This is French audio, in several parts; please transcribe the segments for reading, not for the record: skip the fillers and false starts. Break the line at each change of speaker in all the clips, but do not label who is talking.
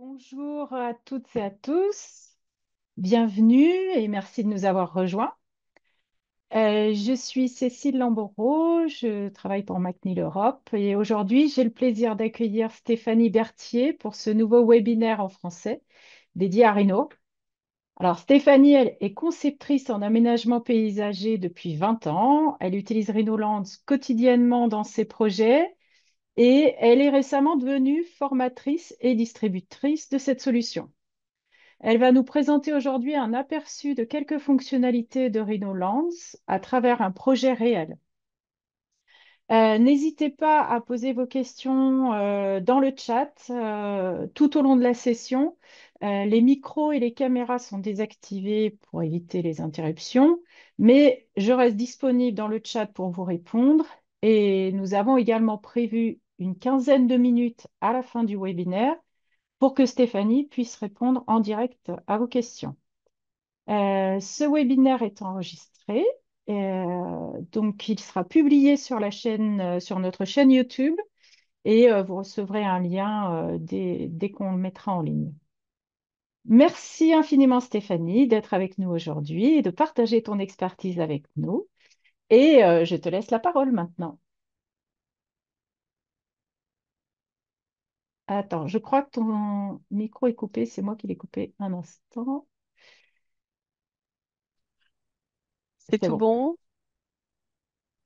Bonjour à toutes et à tous, bienvenue et merci de nous avoir rejoints. Je suis Cécile Lambereau, je travaille pour McNeil Europe et aujourd'hui j'ai le plaisir d'accueillir Stéphanie Berthier pour ce nouveau webinaire en français dédié à Rhino. Alors Stéphanie, elle est conceptrice en aménagement paysager depuis 20 ans, elle utilise Rhinoland quotidiennement dans ses projets et elle est récemment devenue formatrice et distributrice de cette solution. Elle va nous présenter aujourd'hui un aperçu de quelques fonctionnalités de Rhinolands à travers un projet réel. N'hésitez pas à poser vos questions dans le chat tout au long de la session. Les micros et les caméras sont désactivés pour éviter les interruptions, mais je reste disponible dans le chat pour vous répondre. Et nous avons également prévu une quinzaine de minutes à la fin du webinaire pour que Stéphanie puisse répondre en direct à vos questions. Ce webinaire est enregistré, donc il sera publié sur la chaîne, sur notre chaîne YouTube et vous recevrez un lien dès qu'on le mettra en ligne. Merci infiniment Stéphanie d'être avec nous aujourd'hui et de partager ton expertise avec nous. Et je te laisse la parole maintenant. Attends, je crois que ton micro est coupé, c'est moi qui l'ai coupé un instant.
C'est
C'est
tout
bon,
bon?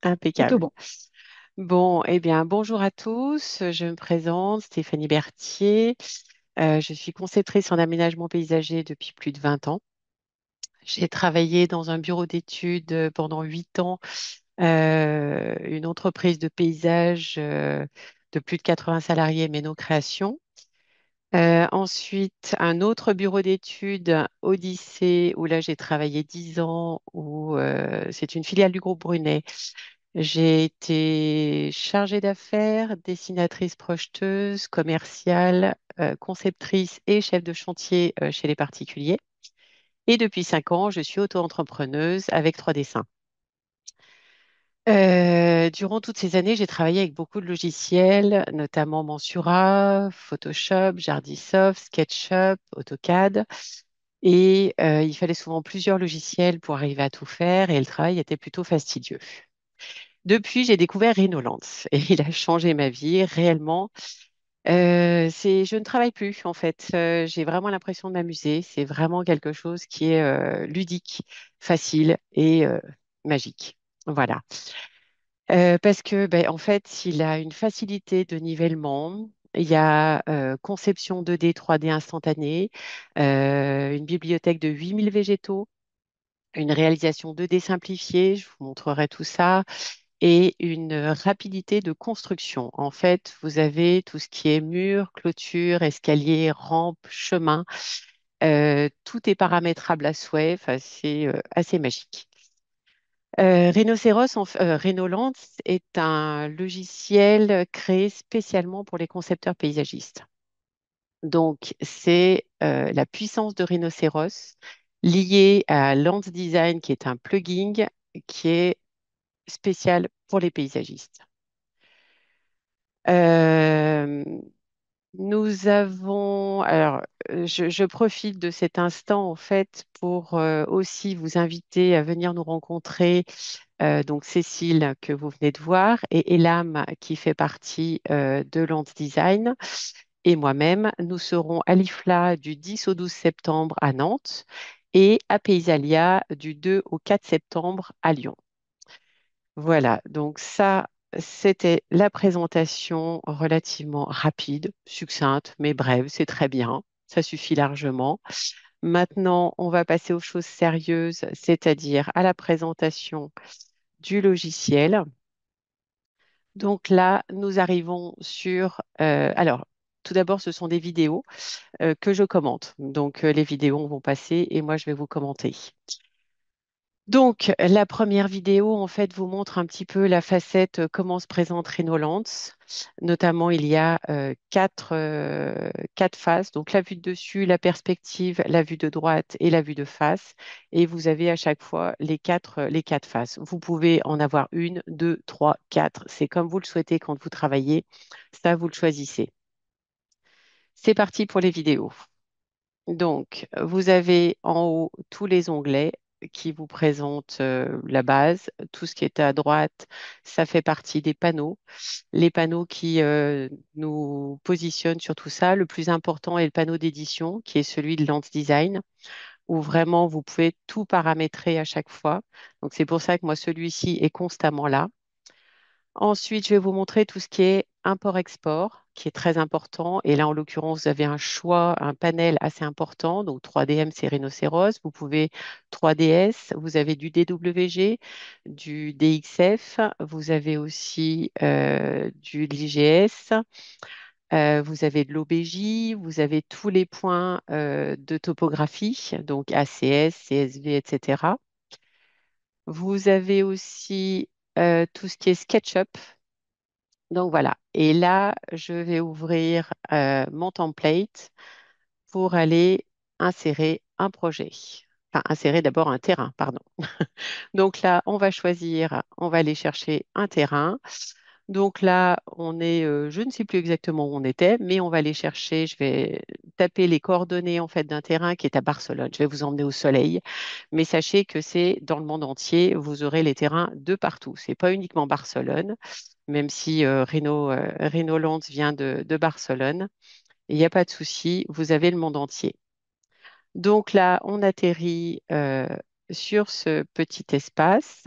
c'est tout
Impeccable.
bon.
Bon, eh bien, bonjour à tous. Je me présente, Stéphanie Berthier. Je suis conceptrice en aménagement paysager depuis plus de 20 ans. J'ai travaillé dans un bureau d'études pendant 8 ans, une entreprise de paysage de plus de 80 salariés, mais nos créations. Ensuite, un autre bureau d'études, Odyssée, où là j'ai travaillé 10 ans, où c'est une filiale du groupe Brunet. J'ai été chargée d'affaires, dessinatrice projeteuse, commerciale, conceptrice et chef de chantier chez les particuliers. Et depuis 5 ans, je suis auto-entrepreneuse avec 3 dessins. Durant toutes ces années, j'ai travaillé avec beaucoup de logiciels, notamment Mensura, Photoshop, Jardisoft, SketchUp, AutoCAD. Et il fallait souvent plusieurs logiciels pour arriver à tout faire et le travail était plutôt fastidieux. Depuis, j'ai découvert Rhinoland et il a changé ma vie réellement. Je ne travaille plus en fait. J'ai vraiment l'impression de m'amuser. C'est vraiment quelque chose qui est ludique, facile et magique. Voilà. Parce que, ben, en fait, il a une facilité de nivellement. Il y a conception 2D, 3D instantanée, une bibliothèque de 8000 végétaux, une réalisation 2D simplifiée. Je vous montrerai tout ça et une rapidité de construction. En fait, vous avez tout ce qui est mur, clôture, escalier, rampe, chemin. Tout est paramétrable à souhait. Enfin, c'est assez magique. Rhinoland est un logiciel créé spécialement pour les concepteurs paysagistes. Donc, c'est la puissance de Rhinocéros liée à Land Design, qui est un plugin qui est spécial pour les paysagistes. Euh, je profite de cet instant en fait pour aussi vous inviter à venir nous rencontrer. Donc Cécile que vous venez de voir et Elam qui fait partie de Land Design et moi-même, nous serons à l'IFLA du 10 au 12 septembre à Nantes et à Paysalia du 2 au 4 septembre à Lyon. Voilà, donc ça, c'était la présentation relativement rapide, succincte, mais brève, c'est très bien, ça suffit largement. Maintenant, on va passer aux choses sérieuses, c'est-à-dire à la présentation du logiciel. Donc là, nous arrivons sur... alors, tout d'abord, ce sont des vidéos que je commente. Donc, les vidéos vont passer et moi, je vais vous commenter. Donc, la première vidéo, en fait, vous montre un petit peu la facette, comment se présente Rhinolands. Notamment, il y a quatre faces. Donc, la vue de dessus, la perspective, la vue de droite et la vue de face. Et vous avez à chaque fois les quatre faces. Vous pouvez en avoir une, deux, trois, quatre. C'est comme vous le souhaitez quand vous travaillez. Ça, vous le choisissez. C'est parti pour les vidéos. Donc, vous avez en haut tous les onglets qui vous présentent la base. Tout ce qui est à droite, ça fait partie des panneaux. Les panneaux qui nous positionnent sur tout ça. Le plus important est le panneau d'édition, qui est celui de Lens Design, où vraiment vous pouvez tout paramétrer à chaque fois. Donc, c'est pour ça que moi, celui-ci est constamment là. Ensuite, je vais vous montrer tout ce qui est import-export, qui est très important. Et là, en l'occurrence, vous avez un choix, un panel assez important. Donc, 3DM, c'est Rhinocéros. Vous pouvez 3DS, vous avez du DWG, du DXF, vous avez aussi du l'IGS, vous avez de l'OBJ, vous avez tous les points de topographie, donc ACS, CSV, etc. Vous avez aussi tout ce qui est SketchUp. Donc voilà. Et là, je vais ouvrir mon template pour aller insérer un projet. Enfin, insérer d'abord un terrain, pardon. Donc là, on va choisir, on va aller chercher un terrain. Donc là, on est, je ne sais plus exactement où on était, mais on va aller chercher, je vais taper les coordonnées en fait d'un terrain qui est à Barcelone. Je vais vous emmener au soleil, mais sachez que c'est dans le monde entier, vous aurez les terrains de partout. C'est pas uniquement Barcelone, même si Rhino Lands vient de Barcelone. Il n'y a pas de souci, vous avez le monde entier. Donc là, on atterrit sur ce petit espace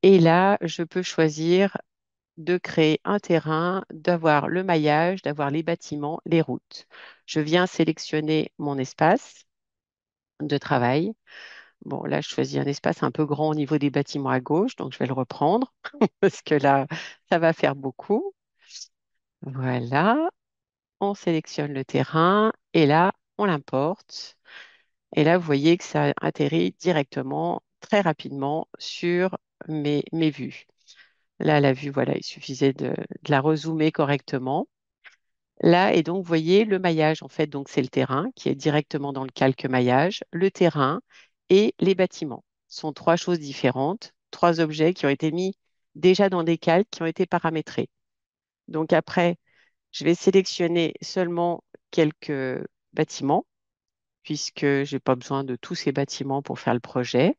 et là, je peux choisir de créer un terrain, d'avoir le maillage, d'avoir les bâtiments, les routes. Je viens sélectionner mon espace de travail. Bon, là, je choisis un espace un peu grand au niveau des bâtiments à gauche, donc je vais le reprendre parce que là, ça va faire beaucoup. Voilà, on sélectionne le terrain et là, on l'importe. Et là, vous voyez que ça atterrit directement, très rapidement sur mes vues. Là, la vue, voilà, il suffisait de la rezoomer correctement. Là, et donc, vous voyez le maillage, en fait, donc c'est le terrain qui est directement dans le calque maillage, le terrain et les bâtiments. Ce sont trois choses différentes, trois objets qui ont été mis déjà dans des calques qui ont été paramétrés. Donc après, je vais sélectionner seulement quelques bâtiments puisque je n'ai pas besoin de tous ces bâtiments pour faire le projet.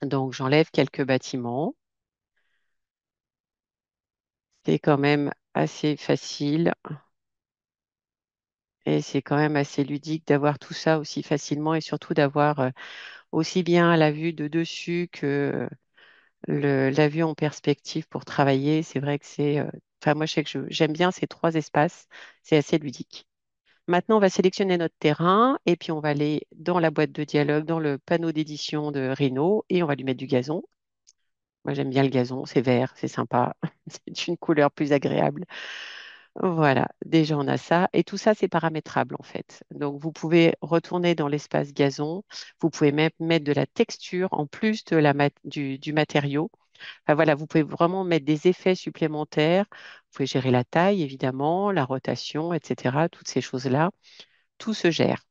Donc j'enlève quelques bâtiments. C'est quand même assez facile et c'est quand même assez ludique d'avoir tout ça aussi facilement et surtout d'avoir aussi bien la vue de dessus que la vue en perspective pour travailler. C'est vrai que enfin, moi, je sais que j'aime bien ces trois espaces. C'est assez ludique. Maintenant, on va sélectionner notre terrain et puis on va aller dans la boîte de dialogue, dans le panneau d'édition de Rhino et on va lui mettre du gazon. Moi, j'aime bien le gazon, c'est vert, c'est sympa, c'est une couleur plus agréable. Voilà, déjà on a ça. Et tout ça, c'est paramétrable en fait. Donc, vous pouvez retourner dans l'espace gazon. Vous pouvez même mettre de la texture en plus du matériau. Enfin, voilà, vous pouvez vraiment mettre des effets supplémentaires. Vous pouvez gérer la taille, évidemment, la rotation, etc. Toutes ces choses-là. Tout se gère.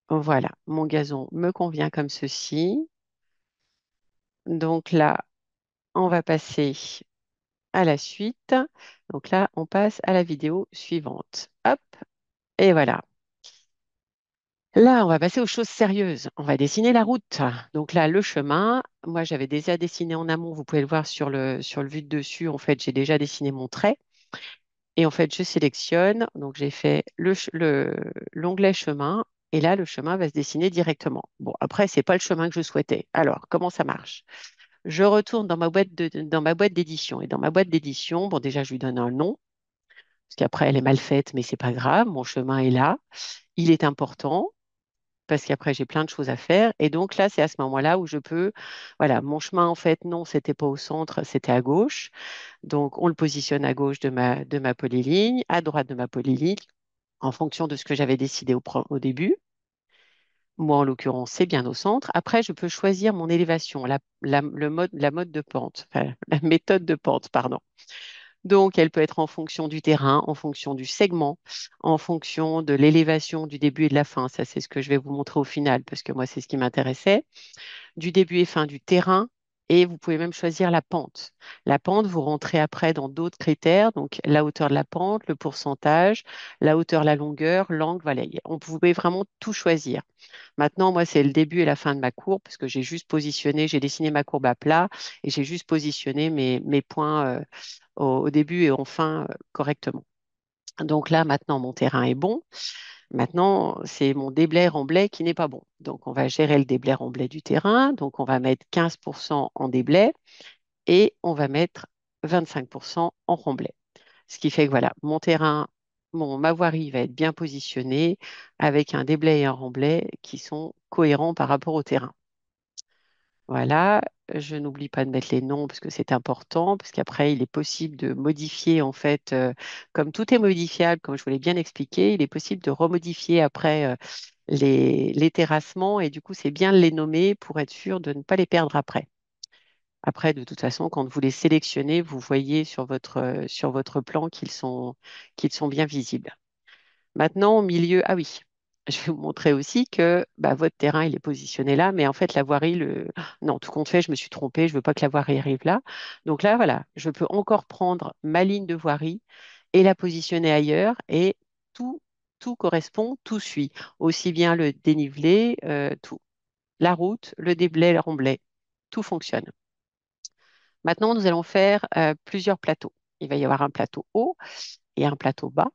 Voilà, mon gazon me convient comme ceci. Donc là, on va passer à la suite. Donc là, on passe à la vidéo suivante. Hop, et voilà. Là, on va passer aux choses sérieuses. On va dessiner la route. Donc là, le chemin, moi, j'avais déjà dessiné en amont. Vous pouvez le voir sur le vue de dessus. En fait, j'ai déjà dessiné mon trait. Et en fait, je sélectionne. Donc, j'ai fait l'onglet chemin. Et là, le chemin va se dessiner directement. Bon, après, c'est pas le chemin que je souhaitais. Alors, comment ça marche? Je retourne dans ma boîte d'édition. Et dans ma boîte d'édition, bon, déjà, je lui donne un nom. Parce qu'après, elle est mal faite, mais c'est pas grave. Mon chemin est là. Il est important parce qu'après, j'ai plein de choses à faire. Et donc là, c'est à ce moment-là où je peux, voilà, mon chemin, en fait, non, c'était pas au centre, c'était à gauche. Donc, on le positionne à gauche de ma polyligne, à droite de ma polyligne, en fonction de ce que j'avais décidé au début. Moi, en l'occurrence, c'est bien au centre. Après, je peux choisir mon élévation, la mode de pente, enfin, la méthode de pente, pardon. Donc, elle peut être en fonction du terrain, en fonction du segment, en fonction de l'élévation du début et de la fin. Ça, c'est ce que je vais vous montrer au final, parce que moi, c'est ce qui m'intéressait. Du début et fin du terrain et vous pouvez même choisir la pente. La pente, vous rentrez après dans d'autres critères, donc la hauteur de la pente, le pourcentage, la hauteur, la longueur, l'angle, voilà. On pouvait vraiment tout choisir. Maintenant, moi, c'est le début et la fin de ma courbe parce que j'ai juste positionné, j'ai dessiné ma courbe à plat et j'ai juste positionné mes points au début et en fin correctement. Donc là, maintenant, mon terrain est bon. Maintenant, c'est mon déblai remblai qui n'est pas bon. Donc, on va gérer le déblai remblai du terrain. Donc, on va mettre 15% en déblai et on va mettre 25% en remblai. Ce qui fait que voilà, mon terrain, ma voirie va être bien positionnée avec un déblai et un remblai qui sont cohérents par rapport au terrain. Voilà, je n'oublie pas de mettre les noms parce que c'est important, parce qu'après, il est possible de modifier, en fait, comme tout est modifiable, comme je vous l'ai bien expliqué, il est possible de remodifier après les terrassements et du coup, c'est bien de les nommer pour être sûr de ne pas les perdre après. Après, de toute façon, quand vous les sélectionnez, vous voyez sur votre plan qu'ils sont bien visibles. Maintenant, au milieu, ah oui, je vais vous montrer aussi que bah, votre terrain, il est positionné là, mais en fait, la voirie, non, tout compte fait, je me suis trompée, je ne veux pas que la voirie arrive là. Donc là, voilà, je peux encore prendre ma ligne de voirie et la positionner ailleurs et tout, tout correspond, tout suit. Aussi bien le dénivelé, tout. La route, le déblai, le remblai, tout fonctionne. Maintenant, nous allons faire plusieurs plateaux. Il va y avoir un plateau haut et un plateau bas.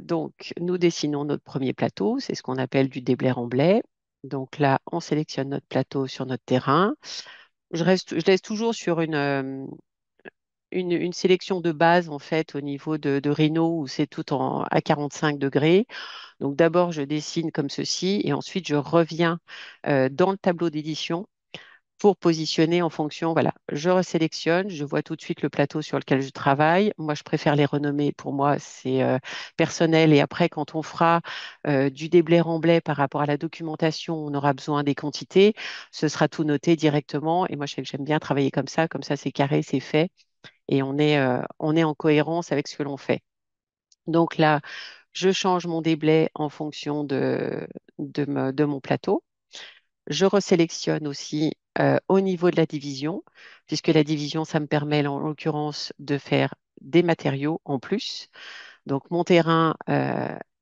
Donc, nous dessinons notre premier plateau, c'est ce qu'on appelle du déblai-remblai. Donc là, on sélectionne notre plateau sur notre terrain. Je laisse toujours sur une sélection de base, en fait, au niveau de Rhino, où c'est tout à 45 degrés. Donc d'abord, je dessine comme ceci, et ensuite, je reviens dans le tableau d'édition pour positionner en fonction, voilà, je resélectionne, je vois tout de suite le plateau sur lequel je travaille. Moi, je préfère les renommer. Pour moi, c'est personnel. Et après, quand on fera du déblai-remblai par rapport à la documentation, on aura besoin des quantités. Ce sera tout noté directement. Et moi, je sais que j'aime bien travailler comme ça. Comme ça, c'est carré, c'est fait. Et on est en cohérence avec ce que l'on fait. Donc là, je change mon déblai en fonction de mon plateau. Je resélectionne aussi au niveau de la division, puisque la division, ça me permet en l'occurrence de faire des matériaux en plus. Donc mon terrain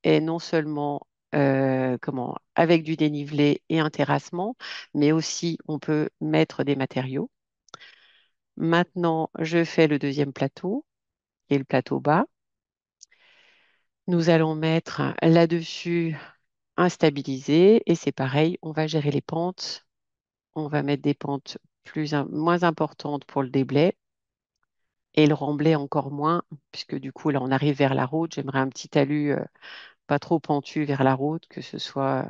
est non seulement avec du dénivelé et un terrassement, mais aussi on peut mettre des matériaux. Maintenant, je fais le deuxième plateau, qui est le plateau bas. Nous allons mettre là-dessus un stabilisé et c'est pareil, on va gérer les pentes. On va mettre des pentes moins importantes pour le déblai et le remblai encore moins, puisque du coup, là, on arrive vers la route. J'aimerais un petit talus pas trop pentu vers la route, que ce soit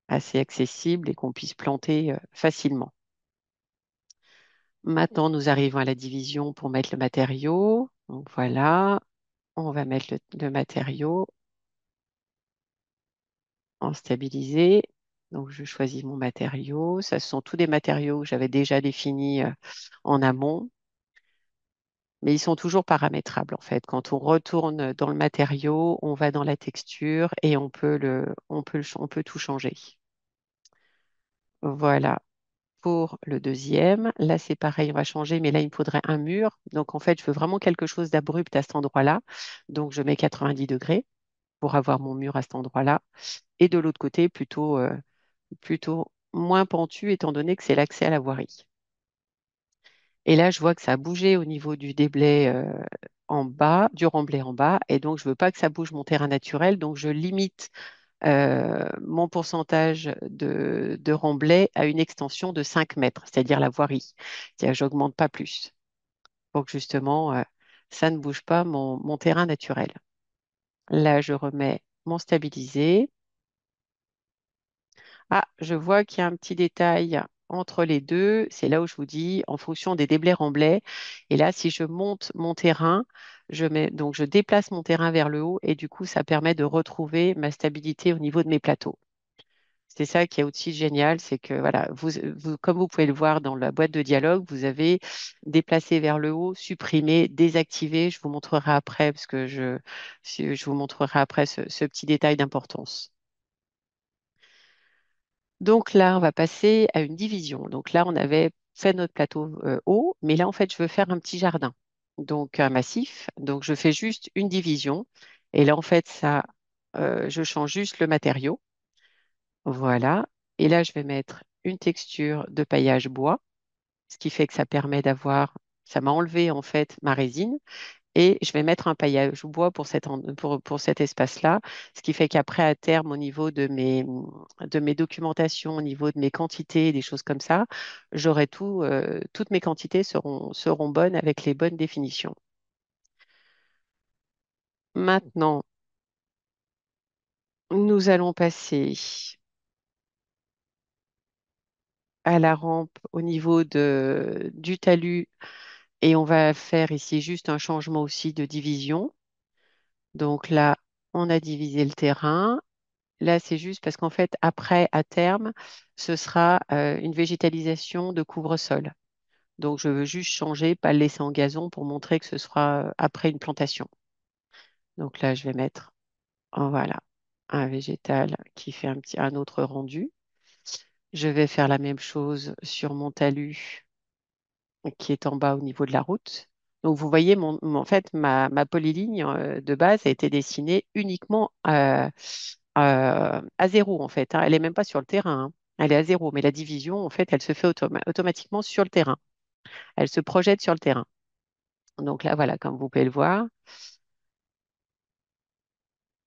assez accessible et qu'on puisse planter facilement. Maintenant, nous arrivons à la division pour mettre le matériau. Donc voilà, on va mettre le matériau en stabilisé. Donc je choisis mon matériau. Ça, ce sont tous des matériaux que j'avais déjà définis en amont. Mais ils sont toujours paramétrables en fait. Quand on retourne dans le matériau, on va dans la texture et on peut tout changer. Voilà pour le deuxième. Là, c'est pareil, on va changer, mais là, il me faudrait un mur. Donc, en fait, je veux vraiment quelque chose d'abrupt à cet endroit-là. Donc, je mets 90 degrés pour avoir mon mur à cet endroit-là. Et de l'autre côté, plutôt moins pentu, étant donné que c'est l'accès à la voirie. Et là, je vois que ça a bougé au niveau du déblai en bas, du remblai en bas. Et donc, je ne veux pas que ça bouge mon terrain naturel. Donc, je limite mon pourcentage de remblai à une extension de 5 mètres, c'est-à-dire la voirie. C'est-à-dire que je n'augmente pas plus pour que justement, ça ne bouge pas mon terrain naturel. Là, je remets mon stabilisé. Ah, je vois qu'il y a un petit détail entre les deux. C'est là où je vous dis, en fonction des déblais remblais. Et là, si je monte mon terrain, donc je déplace mon terrain vers le haut et du coup, ça permet de retrouver ma stabilité au niveau de mes plateaux. C'est ça qui est aussi génial, c'est que voilà, comme vous pouvez le voir dans la boîte de dialogue, vous avez déplacé vers le haut, supprimé, désactivé. Je vous montrerai après parce que je vous montrerai après ce petit détail d'importance. Donc là, on va passer à une division. Donc là, on avait fait notre plateau haut, mais là, en fait, je veux faire un petit jardin, donc un massif. Donc je fais juste une division. Et là, en fait, ça, je change juste le matériau. Voilà. Et là, je vais mettre une texture de paillage bois, ce qui fait que ça permet d'avoir, ça m'a enlevé en fait ma résine. Et je vais mettre un paillage bois pour cet espace-là, ce qui fait qu'après, à terme, au niveau de mes documentations, au niveau de mes quantités, des choses comme ça, j'aurai tout, toutes mes quantités seront bonnes avec les bonnes définitions. Maintenant, nous allons passer à la rampe au niveau du talus et on va faire ici juste un changement aussi de division. Donc là, on a divisé le terrain. Là, c'est juste parce qu'en fait, après, à terme, ce sera une végétalisation de couvre-sol. Donc, je veux juste changer, pas le laisser en gazon pour montrer que ce sera après une plantation. Donc là, je vais mettre, voilà, un végétal qui fait un autre rendu. Je vais faire la même chose sur mon talus qui est en bas au niveau de la route. Donc, vous voyez, en fait, ma polyligne de base a été dessinée uniquement à zéro, en fait, hein. Elle n'est même pas sur le terrain, hein. Elle est à zéro, mais la division, en fait, elle se fait automatiquement sur le terrain. Elle se projette sur le terrain. Donc là, voilà, comme vous pouvez le voir,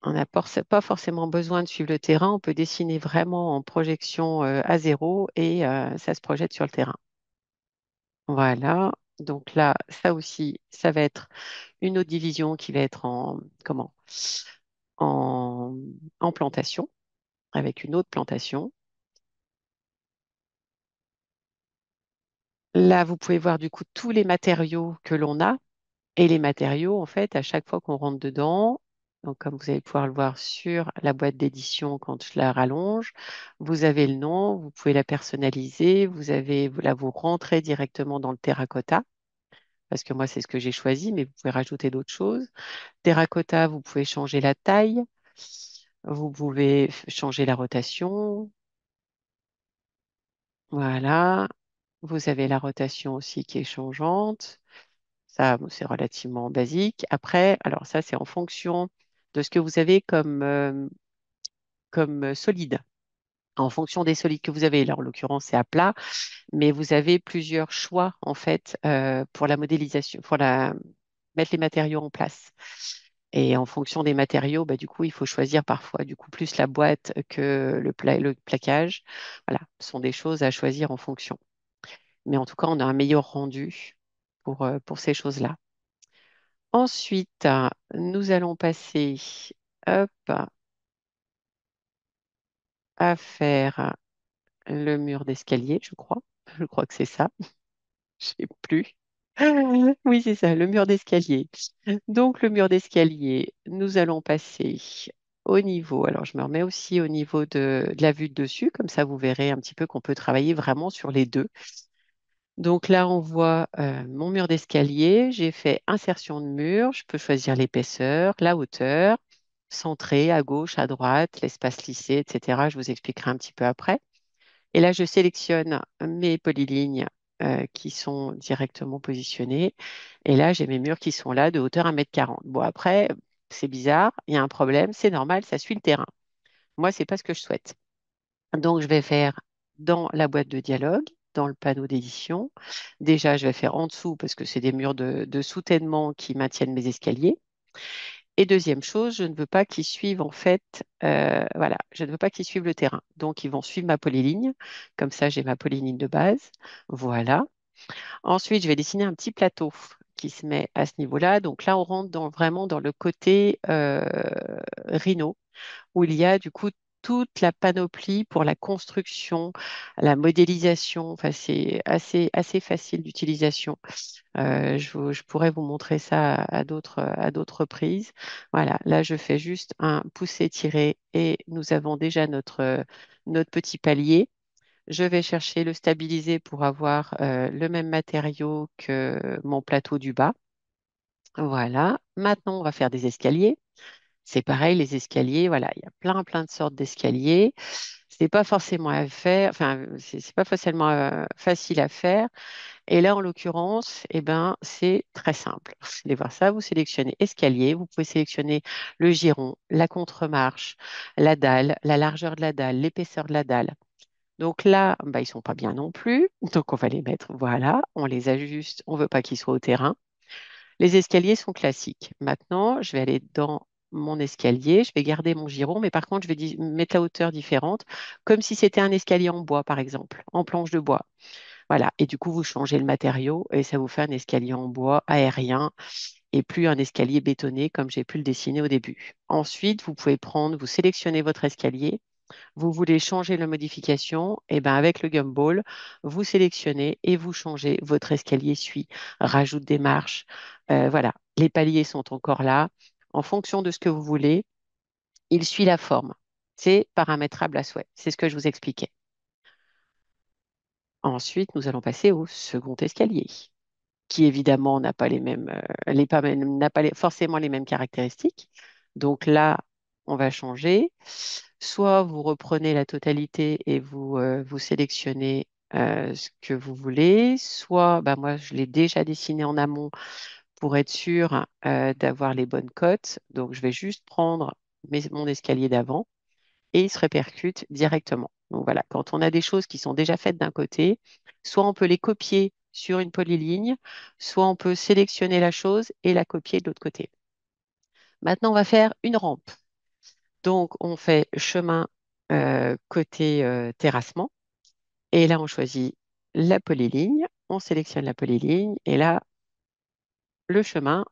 on n'a pas forcément besoin de suivre le terrain. On peut dessiner vraiment en projection à zéro et ça se projette sur le terrain. Voilà. Donc là, ça aussi, ça va être une autre division qui va être en, en plantation, avec une autre plantation. Là, vous pouvez voir du coup tous les matériaux que l'on a. Et les matériaux, en fait, à chaque fois qu'on rentre dedans, donc comme vous allez pouvoir le voir sur la boîte d'édition quand je la rallonge, vous avez le nom, vous pouvez la personnaliser, là, vous rentrez directement dans le terracotta, parce que moi, c'est ce que j'ai choisi, mais vous pouvez rajouter d'autres choses. Terracotta, vous pouvez changer la taille, vous pouvez changer la rotation. Voilà. Vous avez la rotation aussi qui est changeante. Ça, bon, c'est relativement basique. Après, alors ça, c'est en fonction de ce que vous avez comme solide. En fonction des solides que vous avez, là, en l'occurrence, c'est à plat, mais vous avez plusieurs choix, en fait, pour la modélisation, mettre les matériaux en place. Et en fonction des matériaux, bah, du coup, il faut choisir parfois du coup plus la boîte que le plaquage. Voilà, ce sont des choses à choisir en fonction. Mais en tout cas, on a un meilleur rendu pour ces choses-là. Ensuite, nous allons passer hop, à faire le mur d'escalier, je crois. Je crois que c'est ça. Je sais plus. Oui, c'est ça, le mur d'escalier. Donc, le mur d'escalier, nous allons passer au niveau. Alors, je me remets aussi au niveau de la vue de dessus, comme ça, vous verrez un petit peu qu'on peut travailler vraiment sur les deux. Donc là, on voit mon mur d'escalier. J'ai fait insertion de mur. Je peux choisir l'épaisseur, la hauteur, centré à gauche, à droite, l'espace lissé, etc. Je vous expliquerai un petit peu après. Et là, je sélectionne mes polylignes qui sont directement positionnées. Et là, j'ai mes murs qui sont là de hauteur 1,40 m. Bon, après, c'est bizarre, il y a un problème, c'est normal, ça suit le terrain. Moi, c'est pas ce que je souhaite. Donc, je vais faire dans la boîte de dialogue, dans le panneau d'édition. Déjà, je vais faire en dessous parce que c'est des murs de soutènement qui maintiennent mes escaliers. Et deuxième chose, je ne veux pas qu'ils suivent en fait, voilà, je ne veux pas qu'ils suivent le terrain. Donc, ils vont suivre ma polyligne. Comme ça, j'ai ma polyligne de base. Voilà. Ensuite, je vais dessiner un petit plateau qui se met à ce niveau-là. Donc là, on rentre vraiment dans le côté rhino où il y a du coup toute la panoplie pour la construction, la modélisation. Enfin, c'est assez facile d'utilisation. Je pourrais vous montrer ça à d'autres reprises. Voilà, là, je fais juste un pousser-tirer et nous avons déjà notre petit palier. Je vais chercher le stabiliser pour avoir le même matériau que mon plateau du bas. Voilà. Maintenant, on va faire des escaliers. C'est pareil, les escaliers, voilà, il y a plein de sortes d'escaliers. C'est pas forcément à faire, enfin, c'est pas forcément facile à faire. Et là, en l'occurrence, eh ben, c'est très simple. Vous allez voir ça, vous sélectionnez escalier, vous pouvez sélectionner le giron, la contre-marche, la dalle, la largeur de la dalle, l'épaisseur de la dalle. Donc là, bah, ils sont pas bien non plus. Donc on va les mettre, voilà, on les ajuste. On veut pas qu'ils soient au terrain. Les escaliers sont classiques. Maintenant, je vais aller dans mon escalier, je vais garder mon giron, mais par contre, je vais mettre la hauteur différente, comme si c'était un escalier en bois, par exemple, en planche de bois. Voilà. Et du coup, vous changez le matériau et ça vous fait un escalier en bois aérien et plus un escalier bétonné comme j'ai pu le dessiner au début. Ensuite, vous pouvez prendre, vous sélectionnez votre escalier. Vous voulez changer la modification, et ben avec le gumball, vous sélectionnez et vous changez. Votre escalier suit, rajoute des marches. Voilà, les paliers sont encore là. En fonction de ce que vous voulez, il suit la forme. C'est paramétrable à souhait. C'est ce que je vous expliquais. Ensuite, nous allons passer au second escalier, qui évidemment n'a pas les mêmes, n'a pas forcément les mêmes caractéristiques. Donc là, on va changer. Soit vous reprenez la totalité et vous sélectionnez ce que vous voulez, soit bah, moi je l'ai déjà dessiné en amont pour être sûr d'avoir les bonnes cotes. Donc je vais juste prendre mon escalier d'avant et il se répercute directement. Donc voilà, quand on a des choses qui sont déjà faites d'un côté, soit on peut les copier sur une polyligne, soit on peut sélectionner la chose et la copier de l'autre côté. Maintenant, on va faire une rampe. Donc, on fait chemin côté terrassement. Et là, on choisit la polyligne. On sélectionne la polyligne. Et là, le chemin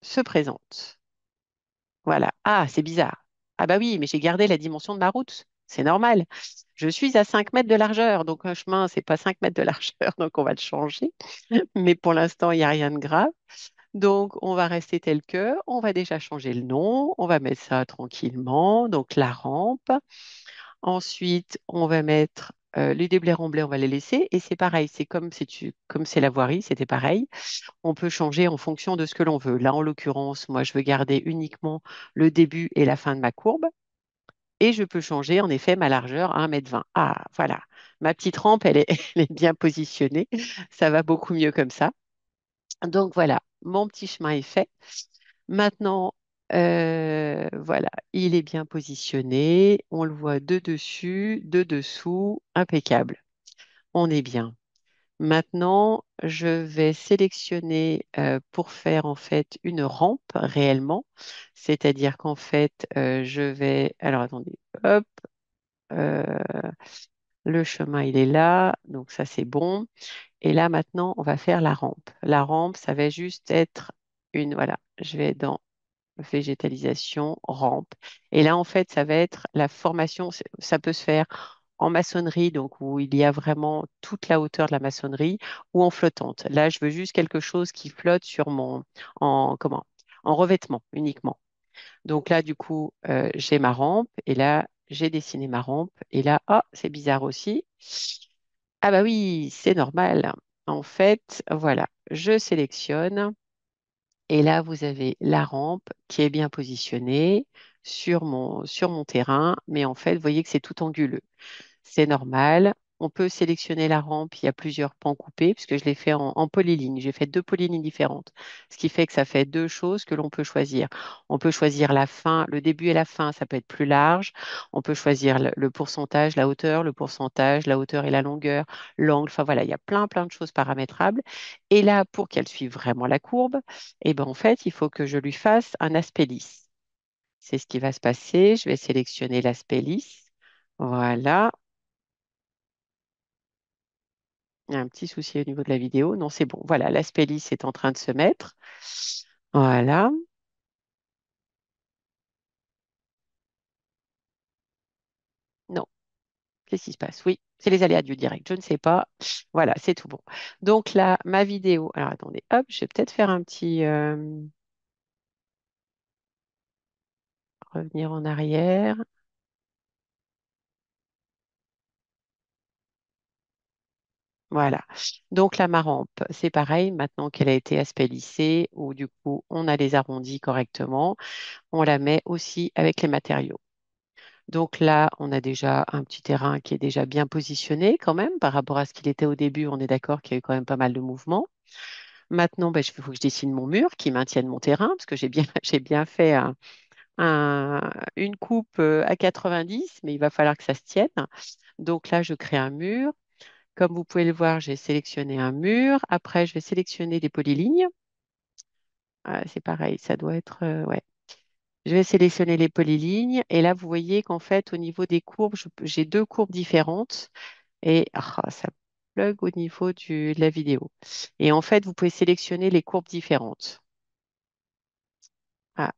se présente. Voilà. Ah, c'est bizarre. Ah bah oui, mais j'ai gardé la dimension de ma route. C'est normal. Je suis à 5 mètres de largeur. Donc, un chemin, c'est pas 5 mètres de largeur. Donc, on va le changer. Mais pour l'instant, il n'y a rien de grave. Donc, on va rester tel que. On va déjà changer le nom. On va mettre ça tranquillement. Donc, la rampe. Ensuite, on va mettre les déblais remblais, on va les laisser. Et c'est pareil, c'est comme c'est la voirie, c'était pareil. On peut changer en fonction de ce que l'on veut. Là, en l'occurrence, moi, je veux garder uniquement le début et la fin de ma courbe. Et je peux changer, en effet, ma largeur à 1,20 m. Ah, voilà. Ma petite rampe, elle est bien positionnée. Ça va beaucoup mieux comme ça. Donc, voilà, mon petit chemin est fait. Maintenant, voilà, il est bien positionné. On le voit de dessus, de dessous, impeccable. On est bien. Maintenant, je vais sélectionner pour faire en fait une rampe réellement. C'est-à-dire qu'en fait, je vais. Alors attendez, hop, euh, le chemin il est là, donc ça c'est bon. Et là maintenant, on va faire la rampe. La rampe, ça va juste être une. Voilà, je vais dans végétalisation, rampe. Et là, en fait, ça va être la formation. Ça peut se faire en maçonnerie, donc où il y a vraiment toute la hauteur de la maçonnerie, ou en flottante. Là, je veux juste quelque chose qui flotte sur comment, en revêtement uniquement. Donc là, du coup, j'ai ma rampe, et là, j'ai dessiné ma rampe, et là, ah, c'est bizarre aussi. Ah bah oui, c'est normal. En fait, voilà, je sélectionne. Et là, vous avez la rampe qui est bien positionnée sur mon terrain, mais en fait, vous voyez que c'est tout anguleux. C'est normal. On peut sélectionner la rampe. Il y a plusieurs pans coupés puisque je l'ai fait en polyligne. J'ai fait deux polylignes différentes, ce qui fait que ça fait deux choses que l'on peut choisir. On peut choisir la fin, le début et la fin, ça peut être plus large. On peut choisir le pourcentage, la hauteur, le pourcentage, la hauteur et la longueur, l'angle. Enfin voilà, il y a plein de choses paramétrables. Et là, pour qu'elle suive vraiment la courbe, eh ben, en fait, il faut que je lui fasse un aspect lisse. C'est ce qui va se passer. Je vais sélectionner l'aspect lisse. Voilà. Il y a un petit souci au niveau de la vidéo. Non, c'est bon. Voilà, l'aspect lisse est en train de se mettre. Voilà. Non, qu'est-ce qui se passe? Oui, c'est les aléas du direct. Je ne sais pas. Voilà, c'est tout bon. Donc là, ma vidéo. Alors attendez, hop, je vais peut-être faire un petit revenir en arrière. Voilà. Donc là, ma rampe, c'est pareil. Maintenant qu'elle a été aspect lissé, ou du coup, on a les arrondis correctement, on la met aussi avec les matériaux. Donc là, on a déjà un petit terrain qui est déjà bien positionné quand même par rapport à ce qu'il était au début. On est d'accord qu'il y a eu quand même pas mal de mouvements. Maintenant, ben, il faut que je dessine mon mur qui maintienne mon terrain parce que j'ai bien, j'ai bien fait une coupe à 90, mais il va falloir que ça se tienne. Donc là, je crée un mur. Comme vous pouvez le voir, j'ai sélectionné un mur. Après, je vais sélectionner des polylignes. C'est pareil, ça doit être... ouais. Je vais sélectionner les polylignes. Et là, vous voyez qu'en fait, au niveau des courbes, j'ai deux courbes différentes. Et ça plug au niveau de la vidéo. Et en fait, vous pouvez sélectionner les courbes différentes. Ah,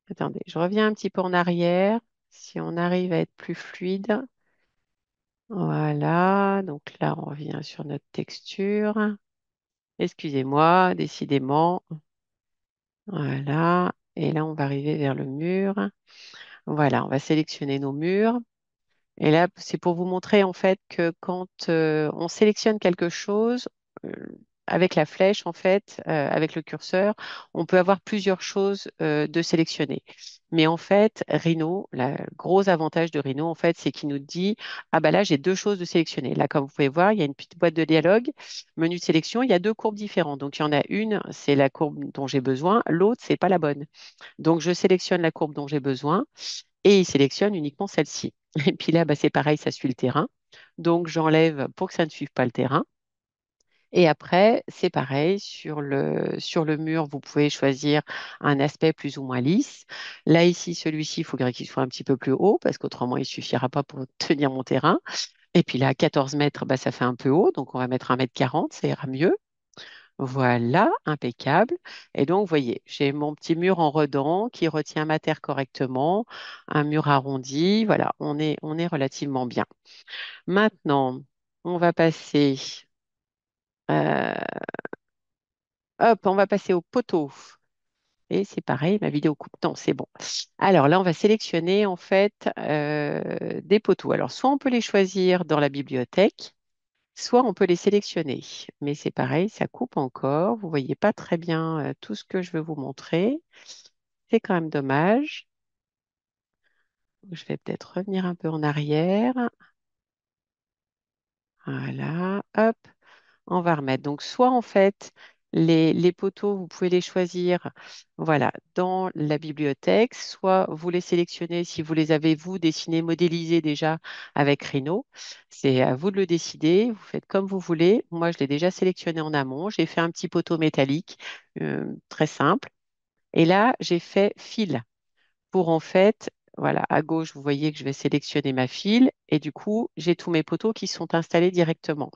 attendez, je reviens un petit peu en arrière. Si on arrive à être plus fluide. Voilà, donc là, on revient sur notre texture. Excusez-moi, décidément. Voilà, et là, on va arriver vers le mur. Voilà, on va sélectionner nos murs. Et là, c'est pour vous montrer en fait que quand on sélectionne quelque chose, euh, avec la flèche, en fait, avec le curseur, on peut avoir plusieurs choses de sélectionner. Mais en fait, Rhino, le gros avantage de Rhino, en fait, c'est qu'il nous dit, ah bah là, j'ai deux choses de sélectionner. Là, comme vous pouvez voir, il y a une petite boîte de dialogue, menu de sélection, il y a deux courbes différentes. Donc, il y en a une, c'est la courbe dont j'ai besoin, l'autre, c'est pas la bonne. Donc, je sélectionne la courbe dont j'ai besoin et il sélectionne uniquement celle-ci. Et puis là, bah, c'est pareil, ça suit le terrain. Donc, j'enlève pour que ça ne suive pas le terrain. Et après, c'est pareil, sur le mur, vous pouvez choisir un aspect plus ou moins lisse. Là, ici, celui-ci, il faudrait qu'il soit un petit peu plus haut parce qu'autrement, il ne suffira pas pour tenir mon terrain. Et puis là, 14 mètres, bah, ça fait un peu haut, donc on va mettre 1,40 m, ça ira mieux. Voilà, impeccable. Et donc, vous voyez, j'ai mon petit mur en redans qui retient ma terre correctement, un mur arrondi. Voilà, on est relativement bien. Maintenant, on va passer, euh, hop, on va passer au poteau. Et c'est pareil, ma vidéo coupe. Non, c'est bon. Alors là, on va sélectionner en fait des poteaux. Alors, soit on peut les choisir dans la bibliothèque, soit on peut les sélectionner. Mais c'est pareil, ça coupe encore. Vous voyez pas très bien tout ce que je veux vous montrer. C'est quand même dommage. Je vais peut-être revenir un peu en arrière. Voilà, hop, on va remettre. Donc, soit en fait, les poteaux, vous pouvez les choisir, voilà, dans la bibliothèque, soit vous les sélectionnez si vous les avez, vous, dessinés, modélisés déjà avec Rhino. C'est à vous de le décider. Vous faites comme vous voulez. Moi, je l'ai déjà sélectionné en amont. J'ai fait un petit poteau métallique, très simple. Et là, j'ai fait fil pour en fait, voilà, à gauche, vous voyez que je vais sélectionner ma file et du coup, j'ai tous mes poteaux qui sont installés directement.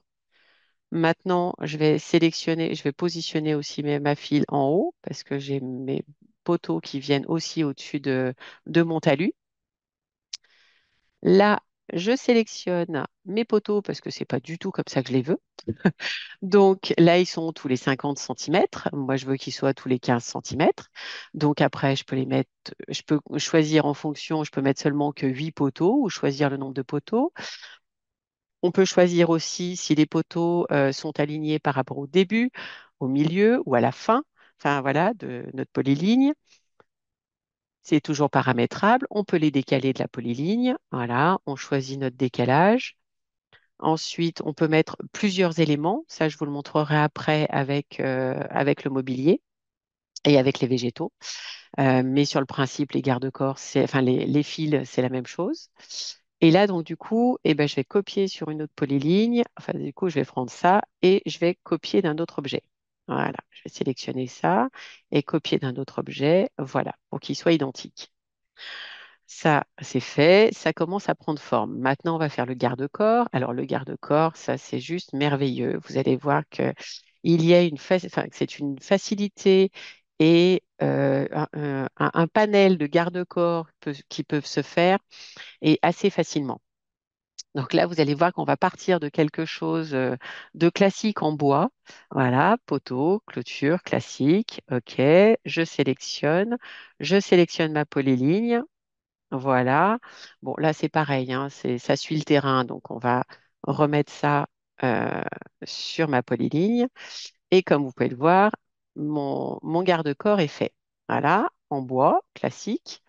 Maintenant, je vais sélectionner, je vais positionner aussi ma file en haut parce que j'ai mes poteaux qui viennent aussi au-dessus de mon talus. Là, je sélectionne mes poteaux parce que c'est pas du tout comme ça que je les veux. Donc là, ils sont tous les 50 centimètres. Moi, je veux qu'ils soient tous les 15 centimètres. Donc après, je peux les mettre, je peux choisir en fonction, je peux mettre seulement que 8 poteaux ou choisir le nombre de poteaux. On peut choisir aussi si les poteaux sont alignés par rapport au début, au milieu ou à la fin, enfin voilà, de notre polyligne. C'est toujours paramétrable. On peut les décaler de la polyligne. Voilà, on choisit notre décalage. Ensuite, on peut mettre plusieurs éléments. Ça, je vous le montrerai après avec le mobilier et avec les végétaux. Mais sur le principe, les garde-corps, enfin les fils, c'est la même chose. Et là, donc, du coup, eh ben, je vais copier sur une autre polyligne. Enfin, du coup, je vais prendre ça et je vais copier d'un autre objet. Voilà, je vais sélectionner ça et copier d'un autre objet. Voilà, pour qu'il soit identique. Ça, c'est fait. Ça commence à prendre forme. Maintenant, on va faire le garde-corps. Alors, le garde-corps, ça, c'est juste merveilleux. Vous allez voir que il y a enfin, que c'est une facilité et un panel de garde-corps qui peuvent se faire et assez facilement. Donc là, vous allez voir qu'on va partir de quelque chose de classique en bois. Voilà, poteau, clôture, classique. OK, je sélectionne ma polyligne. Voilà. Bon, là, c'est pareil, hein, ça suit le terrain, donc on va remettre ça euh, sur ma polyligne. Et comme vous pouvez le voir, mon garde-corps est fait. Voilà, en bois, classique.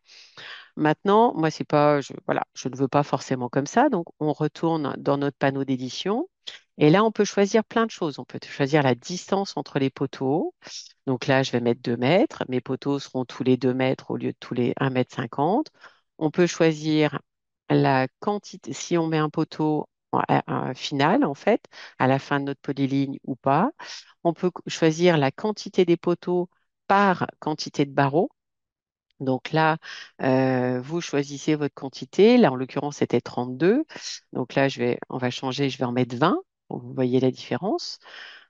Maintenant, moi, c'est pas, voilà, je ne veux pas forcément comme ça. Donc, on retourne dans notre panneau d'édition. Et là, on peut choisir plein de choses. On peut choisir la distance entre les poteaux. Donc là, je vais mettre 2 mètres. Mes poteaux seront tous les 2 mètres au lieu de tous les 1,50 m. On peut choisir la quantité, si on met un poteau final, en fait, à la fin de notre polyligne ou pas. On peut choisir la quantité des poteaux par quantité de barreaux. Donc là, vous choisissez votre quantité. Là, en l'occurrence, c'était 32. Donc là, on va changer, je vais en mettre 20. Donc, vous voyez la différence.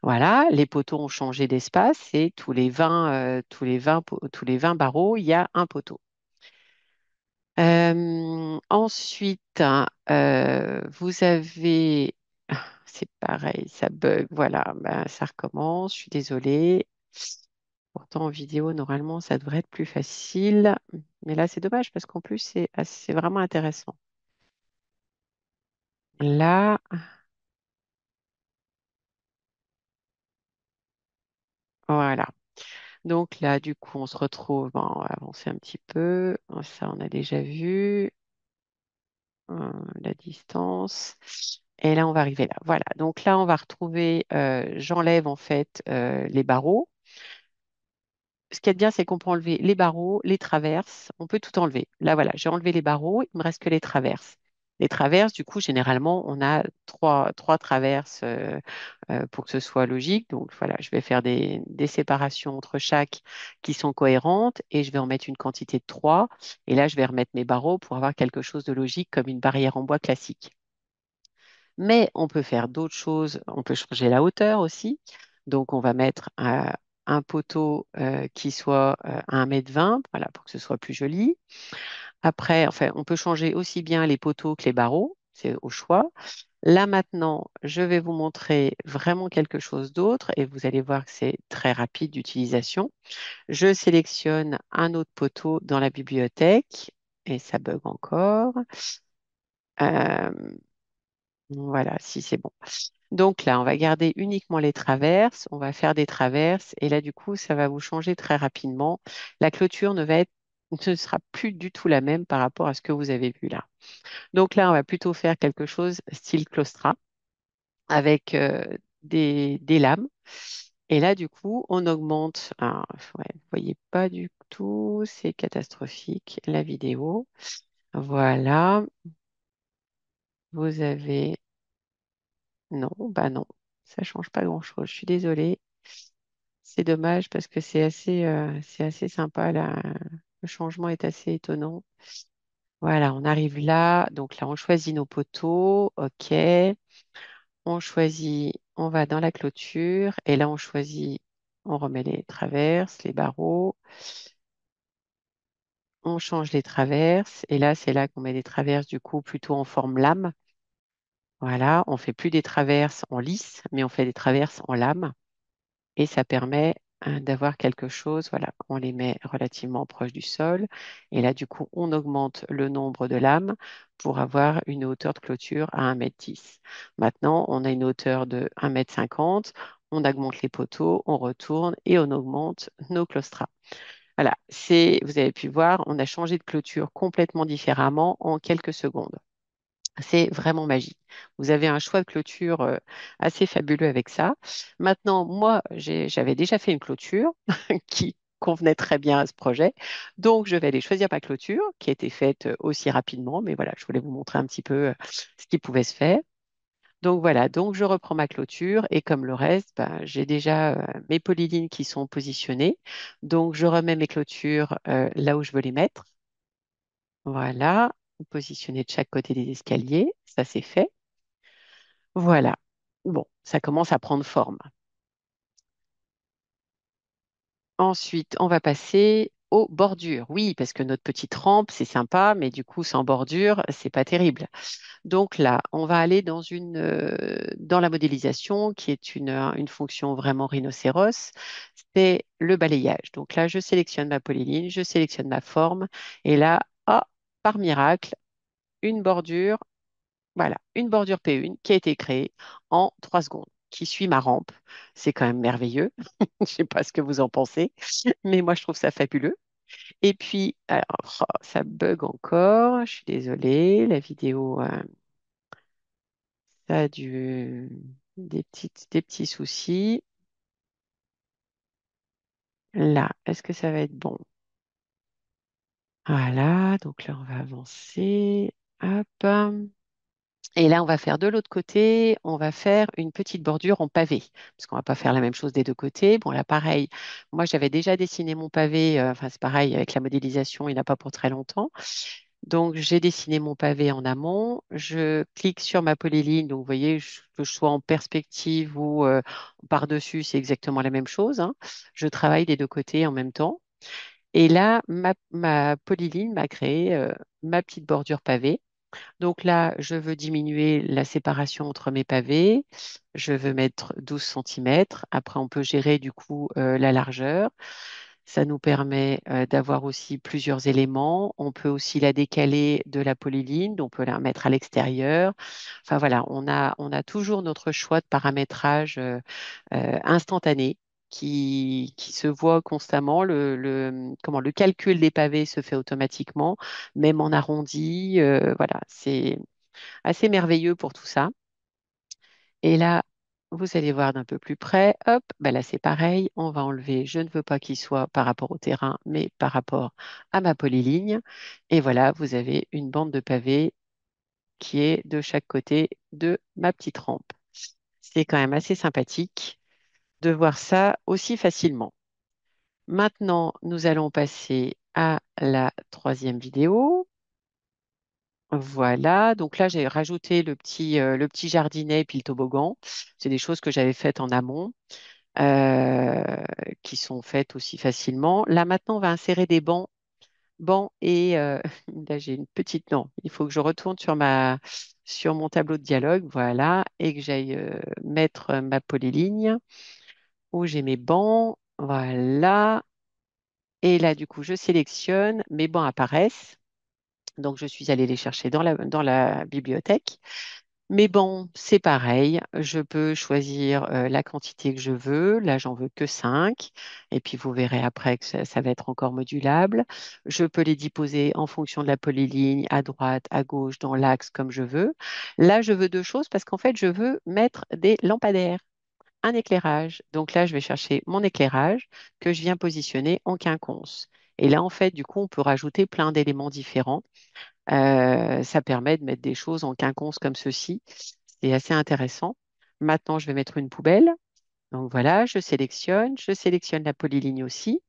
Voilà, les poteaux ont changé d'espace et tous les 20 barreaux, il y a un poteau. Ensuite, vous avez, c'est pareil, ça bug, voilà, ben, ça recommence, je suis désolée. Pourtant, en vidéo, normalement, ça devrait être plus facile. Mais là, c'est dommage parce qu'en plus, c'est vraiment intéressant. Là, voilà. Donc là, du coup, on se retrouve, bon, on va avancer un petit peu. Ça, on a déjà vu. La distance. Et là, on va arriver là. Voilà. Donc là, on va retrouver, j'enlève en fait les barreaux. Ce qui est bien, c'est qu'on peut enlever les barreaux, les traverses. On peut tout enlever. Là, voilà, j'ai enlevé les barreaux. Il me reste que les traverses. Les traverses, du coup, généralement, on a trois traverses pour que ce soit logique. Donc, voilà, je vais faire des séparations entre chaque qui sont cohérentes et je vais en mettre une quantité de 3. Et là, je vais remettre mes barreaux pour avoir quelque chose de logique comme une barrière en bois classique. Mais on peut faire d'autres choses. On peut changer la hauteur aussi. Donc, on va mettre un poteau qui soit à 1,20 m, voilà, pour que ce soit plus joli. Après, enfin, on peut changer aussi bien les poteaux que les barreaux. C'est au choix. Là, maintenant, je vais vous montrer vraiment quelque chose d'autre et vous allez voir que c'est très rapide d'utilisation. Je sélectionne un autre poteau dans la bibliothèque et ça bug encore. Euh, voilà, si c'est bon. Donc là, on va garder uniquement les traverses, on va faire des traverses et là, du coup, ça va vous changer très rapidement. La clôture ne sera plus du tout la même par rapport à ce que vous avez vu là. Donc là, on va plutôt faire quelque chose style claustra avec des lames. Et là, du coup, on augmente. Ah, ouais, vous voyez pas du tout, c'est catastrophique, la vidéo. Voilà, vous avez... Non, bah non, ça change pas grand-chose. Je suis désolée. C'est dommage parce que c'est assez sympa là. Le changement est assez étonnant. Voilà, on arrive là. Donc là, on choisit nos poteaux. OK. On choisit, on va dans la clôture. Et là, on choisit, on remet les traverses, les barreaux. On change les traverses. Et là, c'est là qu'on met des traverses du coup plutôt en forme lame. Voilà, on fait plus des traverses en lice, mais on fait des traverses en lame. Et ça permet d'avoir quelque chose, voilà, on les met relativement proche du sol et là du coup on augmente le nombre de lames pour avoir une hauteur de clôture à 1,10 m. Maintenant on a une hauteur de 1,50 m, on augmente les poteaux, on retourne et on augmente nos claustras. Voilà, vous avez pu voir, on a changé de clôture complètement différemment en quelques secondes. C'est vraiment magique. Vous avez un choix de clôture assez fabuleux avec ça. Maintenant, moi, j'avais déjà fait une clôture qui convenait très bien à ce projet. Donc, je vais aller choisir ma clôture qui a été faite aussi rapidement. Mais voilà, je voulais vous montrer un petit peu ce qui pouvait se faire. Donc, voilà, donc je reprends ma clôture et comme le reste, ben, j'ai déjà mes polylignes qui sont positionnées. Donc, je remets mes clôtures là où je veux les mettre. Voilà, positionner de chaque côté des escaliers, ça c'est fait. Voilà. Bon, ça commence à prendre forme. Ensuite, on va passer aux bordures. Oui, parce que notre petite rampe, c'est sympa, mais du coup, sans bordure, c'est pas terrible. Donc là, on va aller dans la modélisation, qui est une fonction vraiment rhinocéros, c'est le balayage. Donc là, je sélectionne ma polyline, je sélectionne ma forme, et là, ah, par miracle, une bordure, voilà, une bordure P1 qui a été créée en 3 secondes. qui suit ma rampe. C'est quand même merveilleux. Je ne sais pas ce que vous en pensez, mais moi, je trouve ça fabuleux. Et puis, alors, oh, ça bug encore. Je suis désolée. La vidéo, ça a des petits soucis. Là, est-ce que ça va être bon? Voilà, donc là, on va avancer. Hop. Et là, on va faire de l'autre côté, on va faire une petite bordure en pavé, parce qu'on va pas faire la même chose des deux côtés. Bon, là, pareil, moi, j'avais déjà dessiné mon pavé, enfin, c'est pareil, avec la modélisation, il n'a pas pour très longtemps. Donc, j'ai dessiné mon pavé en amont. Je clique sur ma polyline. Donc, vous voyez, que je sois en perspective ou par-dessus, c'est exactement la même chose, hein. Je travaille des deux côtés en même temps. Et là, ma polyline m'a créé ma petite bordure pavée. Donc là, je veux diminuer la séparation entre mes pavés. Je veux mettre 12 centimètres. Après, on peut gérer du coup la largeur. Ça nous permet d'avoir aussi plusieurs éléments. On peut aussi la décaler de la polyline, donc on peut la mettre à l'extérieur. Enfin voilà, on a toujours notre choix de paramétrage instantané qui se voit constamment. Comment, le calcul des pavés se fait automatiquement, même en arrondi. Voilà, c'est assez merveilleux pour tout ça. Et là, vous allez voir d'un peu plus près, hop, ben là c'est pareil, on va enlever, je ne veux pas qu'il soit par rapport au terrain, mais par rapport à ma polyligne. Et voilà, vous avez une bande de pavés qui est de chaque côté de ma petite rampe. C'est quand même assez sympathique de voir ça aussi facilement. Maintenant, nous allons passer à la troisième vidéo. Voilà, donc là j'ai rajouté le petit jardinet et puis le toboggan. C'est des choses que j'avais faites en amont, euh, qui sont faites aussi facilement. Là maintenant, on va insérer des bancs et là j'ai une petite. Non, il faut que je retourne sur mon tableau de dialogue, voilà, et que j'aille mettre ma polyligne où j'ai mes bancs, voilà. Et là du coup, je sélectionne, mes bancs apparaissent. Donc, je suis allée les chercher dans la bibliothèque. Mais bon, c'est pareil. Je peux choisir la quantité que je veux. Là, j'en veux que 5. Et puis, vous verrez après que ça va être encore modulable. Je peux les disposer en fonction de la polyligne, à droite, à gauche, dans l'axe, comme je veux. Là, je veux deux choses parce qu'en fait, je veux mettre des lampadaires, un éclairage. Donc là, je vais chercher mon éclairage que je viens positionner en quinconce. Et là, en fait, du coup, on peut rajouter plein d'éléments différents. Ça permet de mettre des choses en quinconce comme ceci. C'est assez intéressant. Maintenant, je vais mettre une poubelle. Donc voilà, je sélectionne la polyligne aussi.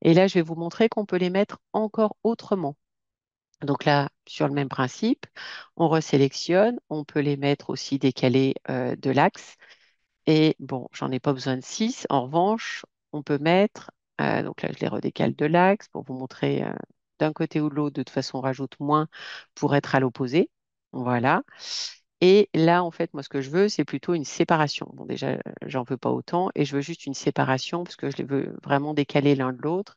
Et là, je vais vous montrer qu'on peut les mettre encore autrement. Donc là, sur le même principe, on resélectionne, on peut les mettre aussi décalés de l'axe. Et bon, j'en ai pas besoin de 6. En revanche, on peut mettre, donc là je les redécale de l'axe pour vous montrer d'un côté ou de l'autre. De toute façon, on rajoute moins pour être à l'opposé. Voilà. Et là, en fait, moi, ce que je veux, c'est plutôt une séparation. Bon, déjà, j'en veux pas autant et je veux juste une séparation parce que je les veux vraiment décaler l'un de l'autre.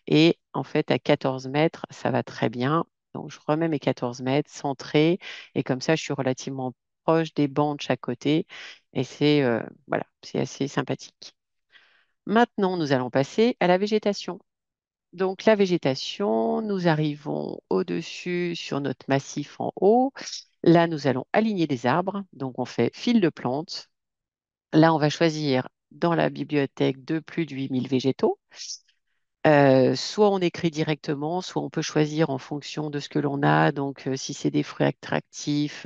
Et en fait, à 14 mètres, ça va très bien. Donc, je remets mes 14 mètres centrés et comme ça, je suis relativement proche des bancs de chaque côté et c'est voilà, c'est assez sympathique. Maintenant, nous allons passer à la végétation. Donc, la végétation, nous arrivons au-dessus sur notre massif en haut. Là, nous allons aligner des arbres. Donc, on fait fil de plantes. Là, on va choisir dans la bibliothèque de plus de 8000 végétaux. Soit on écrit directement, soit on peut choisir en fonction de ce que l'on a. Donc, si c'est des fruits attractifs,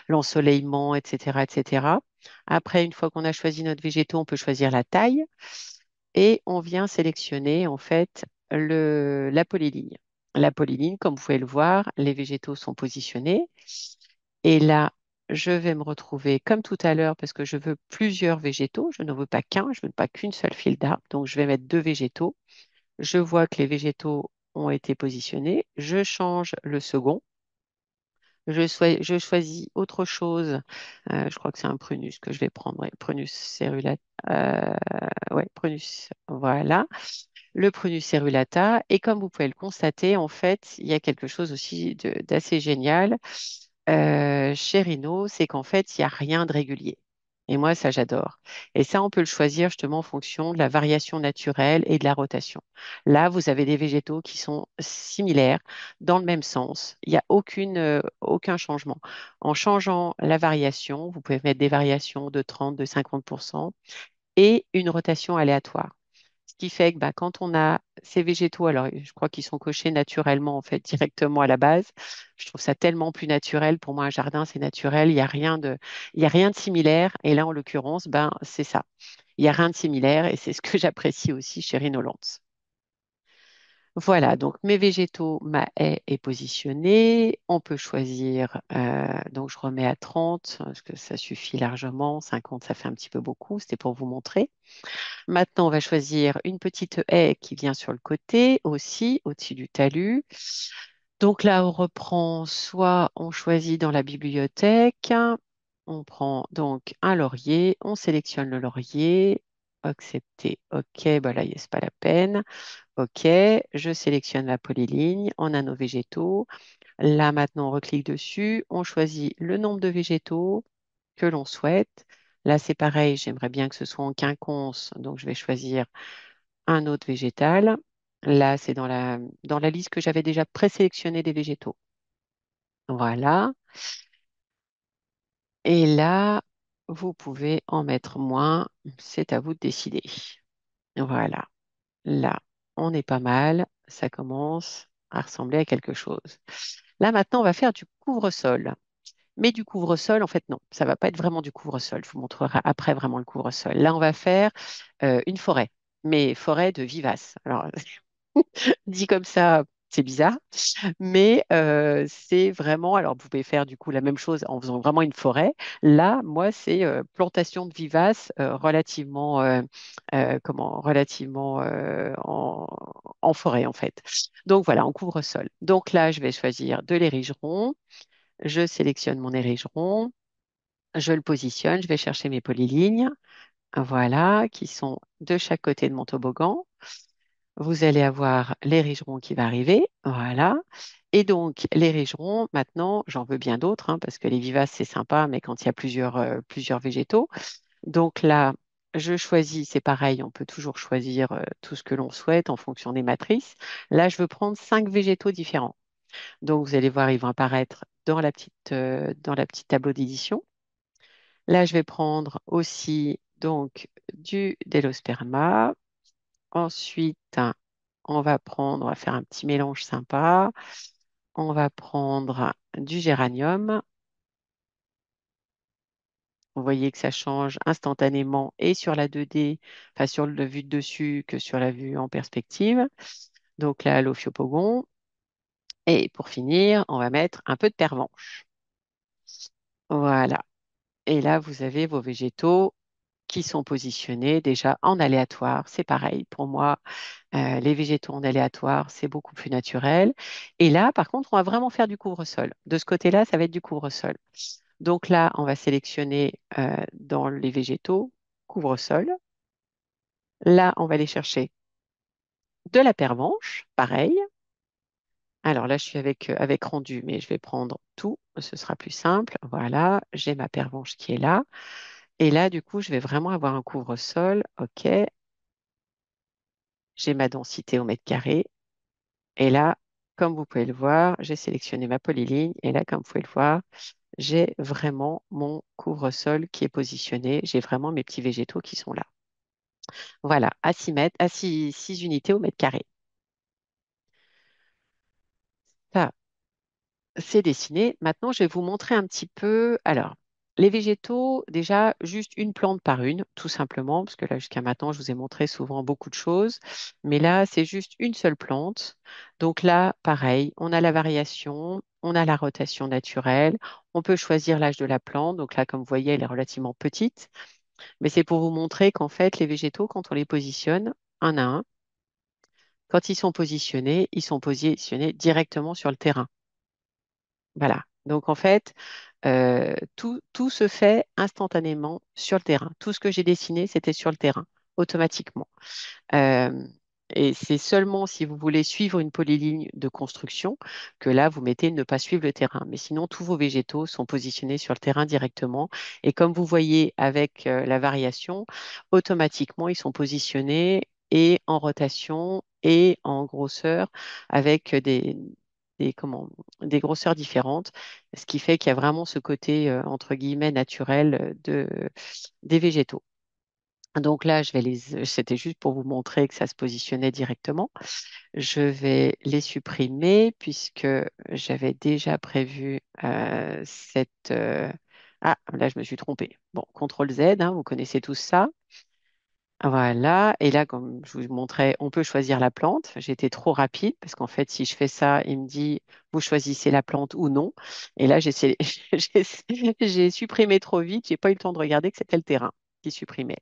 l'ensoleillement, etc., etc. Après, une fois qu'on a choisi notre végétaux, on peut choisir la taille et on vient sélectionner en fait la polyligne. La polyligne, comme vous pouvez le voir, les végétaux sont positionnés. Et là, je vais me retrouver comme tout à l'heure parce que je veux plusieurs végétaux. Je ne veux pas qu'un, je ne veux pas qu'une seule file d'arbres. Donc, je vais mettre deux végétaux. Je vois que les végétaux ont été positionnés. Je change le second. Je choisis autre chose. Je crois que c'est un prunus que je vais prendre. Ouais, prunus cerulata. Ouais, prunus. Voilà. Le prunus cerulata. Et comme vous pouvez le constater, en fait, il y a quelque chose aussi d'assez génial chez Rhino, c'est qu'en fait, il n'y a rien de régulier. Et moi, ça, j'adore. Et ça, on peut le choisir justement en fonction de la variation naturelle et de la rotation. Là, vous avez des végétaux qui sont similaires, dans le même sens. Il n'y a aucun changement. En changeant la variation, vous pouvez mettre des variations de 30, de 50% et une rotation aléatoire. Ce qui fait que bah, quand on a ces végétaux, alors je crois qu'ils sont cochés naturellement, en fait, directement à la base. Je trouve ça tellement plus naturel. Pour moi, un jardin, c'est naturel. Il y a rien de similaire. Et là, en l'occurrence, ben, c'est ça. Il n'y a rien de similaire et c'est ce que j'apprécie aussi chez Rhinolance. Voilà, donc mes végétaux, ma haie est positionnée. On peut choisir, donc je remets à 30 parce que ça suffit largement. 50, ça fait un petit peu beaucoup. C'était pour vous montrer. Maintenant, on va choisir une petite haie qui vient sur le côté aussi, au-dessus du talus. Donc là, on reprend, soit on choisit dans la bibliothèque, on prend donc un laurier, on sélectionne le laurier, accepter, OK, bah là, c'est pas la peine. OK, je sélectionne ma polyligne, on a nos végétaux. Là, maintenant, on reclique dessus, on choisit le nombre de végétaux que l'on souhaite. Là, c'est pareil, j'aimerais bien que ce soit en quinconce, donc je vais choisir un autre végétal. Là, c'est dans la liste que j'avais déjà présélectionnée des végétaux. Voilà. Et là, vous pouvez en mettre moins. C'est à vous de décider. Voilà. Là, on est pas mal. Ça commence à ressembler à quelque chose. Là, maintenant, on va faire du couvre-sol. Mais du couvre-sol, en fait, non, ça va pas être vraiment du couvre-sol. Je vous montrerai après vraiment le couvre-sol. Là, on va faire une forêt, mais forêt de vivaces. Alors, dit comme ça, c'est bizarre, mais c'est vraiment. Alors, vous pouvez faire du coup la même chose en faisant vraiment une forêt. Là, moi, c'est plantation de vivaces relativement en forêt, en fait. Donc, voilà, en couvre-sol. Donc là, je vais choisir de l'érigeron. Je sélectionne mon érige-rond, je le positionne, je vais chercher mes polylignes, voilà, qui sont de chaque côté de mon toboggan. Vous allez avoir l'érige-rond qui va arriver, voilà. Et donc, l'érige-rond, maintenant, j'en veux bien d'autres, hein, parce que les vivaces, c'est sympa, mais quand il y a plusieurs végétaux. Donc là, je choisis, c'est pareil, on peut toujours choisir tout ce que l'on souhaite en fonction des matrices. Là, je veux prendre 5 végétaux différents. Donc, vous allez voir, ils vont apparaître dans la petite tableau d'édition. Là, je vais prendre aussi donc du Délosperma. Ensuite, on va faire un petit mélange sympa. On va prendre du géranium. Vous voyez que ça change instantanément et sur la 2D, enfin sur la vue de dessus que sur la vue en perspective. Donc là, l'ophiopogon. Et pour finir, on va mettre un peu de pervenche. Voilà. Et là, vous avez vos végétaux qui sont positionnés déjà en aléatoire. C'est pareil pour moi. Les végétaux en aléatoire, c'est beaucoup plus naturel. Et là, par contre, on va vraiment faire du couvre-sol. De ce côté-là, ça va être du couvre-sol. Donc là, on va sélectionner dans les végétaux couvre-sol. Là, on va aller chercher de la pervenche, pareil. Alors là, je suis avec rendu, mais je vais prendre tout. Ce sera plus simple. Voilà, j'ai ma pervenche qui est là. Et là, du coup, je vais vraiment avoir un couvre-sol. OK, j'ai ma densité au mètre carré. Et là, comme vous pouvez le voir, j'ai sélectionné ma polyligne. Et là, comme vous pouvez le voir, j'ai vraiment mon couvre-sol qui est positionné. J'ai vraiment mes petits végétaux qui sont là. Voilà, à 6 mètres, à 6 unités au mètre carré. Ça, c'est dessiné. Maintenant, je vais vous montrer un petit peu. Alors, les végétaux, déjà, juste une plante par une, tout simplement, parce que là, jusqu'à maintenant, je vous ai montré souvent beaucoup de choses. Mais là, c'est juste une seule plante. Donc là, pareil, on a la variation, on a la rotation naturelle. On peut choisir l'âge de la plante. Donc là, comme vous voyez, elle est relativement petite. Mais c'est pour vous montrer qu'en fait, les végétaux, quand on les positionne un à un, quand ils sont positionnés directement sur le terrain. Voilà. Donc en fait, tout se fait instantanément sur le terrain. Tout ce que j'ai dessiné, c'était sur le terrain, automatiquement. Euh, Et c'est seulement si vous voulez suivre une polyligne de construction que là, vous mettez ne pas suivre le terrain. Mais sinon, tous vos végétaux sont positionnés sur le terrain directement. Et comme vous voyez avec la variation, automatiquement, ils sont positionnés et en rotation et en grosseur avec comment, des grosseurs différentes, ce qui fait qu'il y a vraiment ce côté, entre guillemets, naturel des végétaux. Donc là, c'était juste pour vous montrer que ça se positionnait directement. Je vais les supprimer puisque j'avais déjà prévu Ah, là, je me suis trompée. Bon, CTRL Z, hein, vous connaissez tous ça. Voilà. Et là, comme je vous montrais, on peut choisir la plante. J'étais trop rapide parce qu'en fait, si je fais ça, il me dit, vous choisissez la plante ou non. Et là, j'ai supprimé trop vite. J'ai pas eu le temps de regarder que c'était le terrain qui supprimait.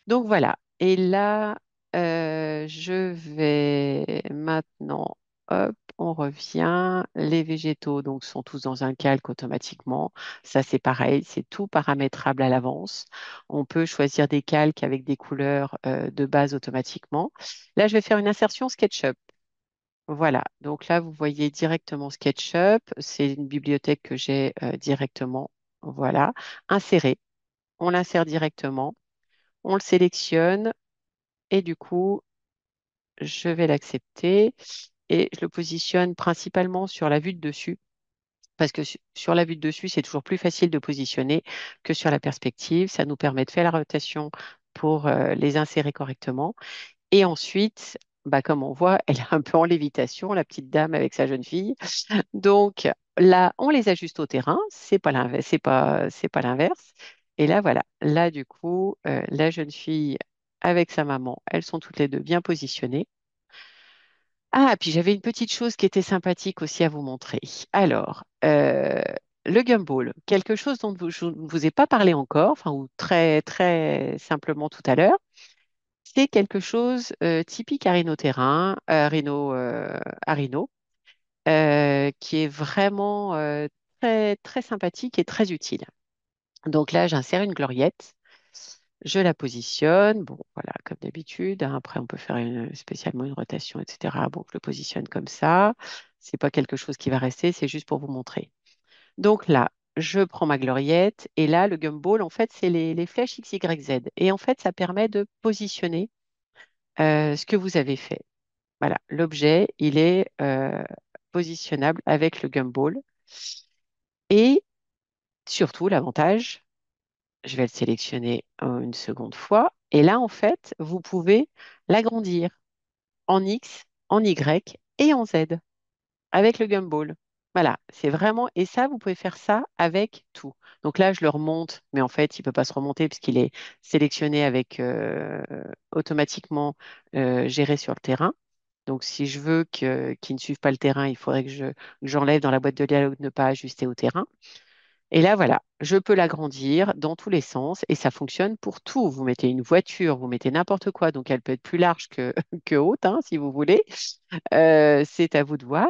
Donc voilà. Et là, je vais maintenant, hop, on revient. Les végétaux donc sont tous dans un calque automatiquement. Ça, c'est pareil, c'est tout paramétrable à l'avance. On peut choisir des calques avec des couleurs de base automatiquement. Là, je vais faire une insertion SketchUp. Voilà. Donc là, vous voyez directement SketchUp. C'est une bibliothèque que j'ai directement. Voilà. Insérer. On l'insère directement. On le sélectionne et du coup, je vais l'accepter et je le positionne principalement sur la vue de dessus parce que sur la vue de dessus, c'est toujours plus facile de positionner que sur la perspective. Ça nous permet de faire la rotation pour les insérer correctement. Et ensuite, bah, comme on voit, elle est un peu en lévitation, la petite dame avec sa jeune fille. Donc là, on les ajuste au terrain. C'est pas l'inverse, c'est pas l'inverse. Et là, voilà. Là, du coup, la jeune fille avec sa maman, elles sont toutes les deux bien positionnées. Ah, puis j'avais une petite chose qui était sympathique aussi à vous montrer. Alors, le gumball, quelque chose dont je ne vous ai pas parlé encore, enfin, ou très, très simplement tout à l'heure, c'est quelque chose typique à Rhino-Terrain, à Rhino, qui est vraiment très, très sympathique et très utile. Donc là, j'insère une gloriette. Je la positionne, bon voilà, comme d'habitude, hein. Après, on peut faire spécialement une rotation, etc. Bon, je le positionne comme ça. C'est pas quelque chose qui va rester, c'est juste pour vous montrer. Donc là, je prends ma gloriette et là, le gumball, en fait, c'est les flèches X, Y, Z. Et en fait, ça permet de positionner ce que vous avez fait. Voilà, l'objet, il est positionnable avec le gumball. Et surtout, l'avantage, je vais le sélectionner une seconde fois. Et là, en fait, vous pouvez l'agrandir en X, en Y et en Z avec le gumball. Voilà, c'est vraiment, et ça, vous pouvez faire ça avec tout. Donc là, je le remonte, mais en fait, il ne peut pas se remonter puisqu'il est sélectionné avec automatiquement géré sur le terrain. Donc, si je veux qu'il ne suive pas le terrain, il faudrait que j'enlève dans la boîte de dialogue ne pas ajuster au terrain. Et là, voilà, je peux l'agrandir dans tous les sens et ça fonctionne pour tout. Vous mettez une voiture, vous mettez n'importe quoi, donc elle peut être plus large que haute, hein, si vous voulez. C'est à vous de voir.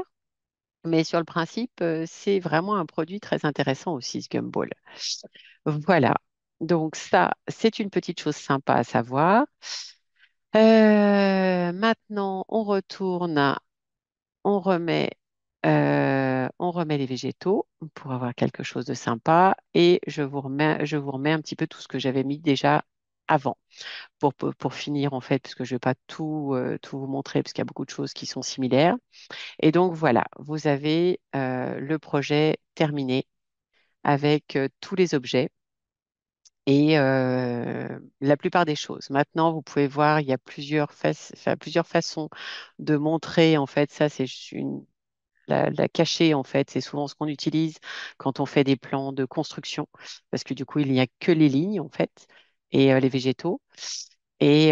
Mais sur le principe, c'est vraiment un produit très intéressant aussi, ce gumball. Voilà. Donc ça, c'est une petite chose sympa à savoir. Maintenant, on retourne, on remet les végétaux pour avoir quelque chose de sympa et je vous remets un petit peu tout ce que j'avais mis déjà avant pour finir en fait, parce que je ne vais pas tout vous montrer parce qu'il y a beaucoup de choses qui sont similaires. Et donc voilà, vous avez le projet terminé avec tous les objets et la plupart des choses. Maintenant, vous pouvez voir, il y a plusieurs façons de montrer. En fait, ça, c'est juste la cachée, en fait. C'est souvent ce qu'on utilise quand on fait des plans de construction, parce que du coup, il n'y a que les lignes, en fait, et les végétaux. Et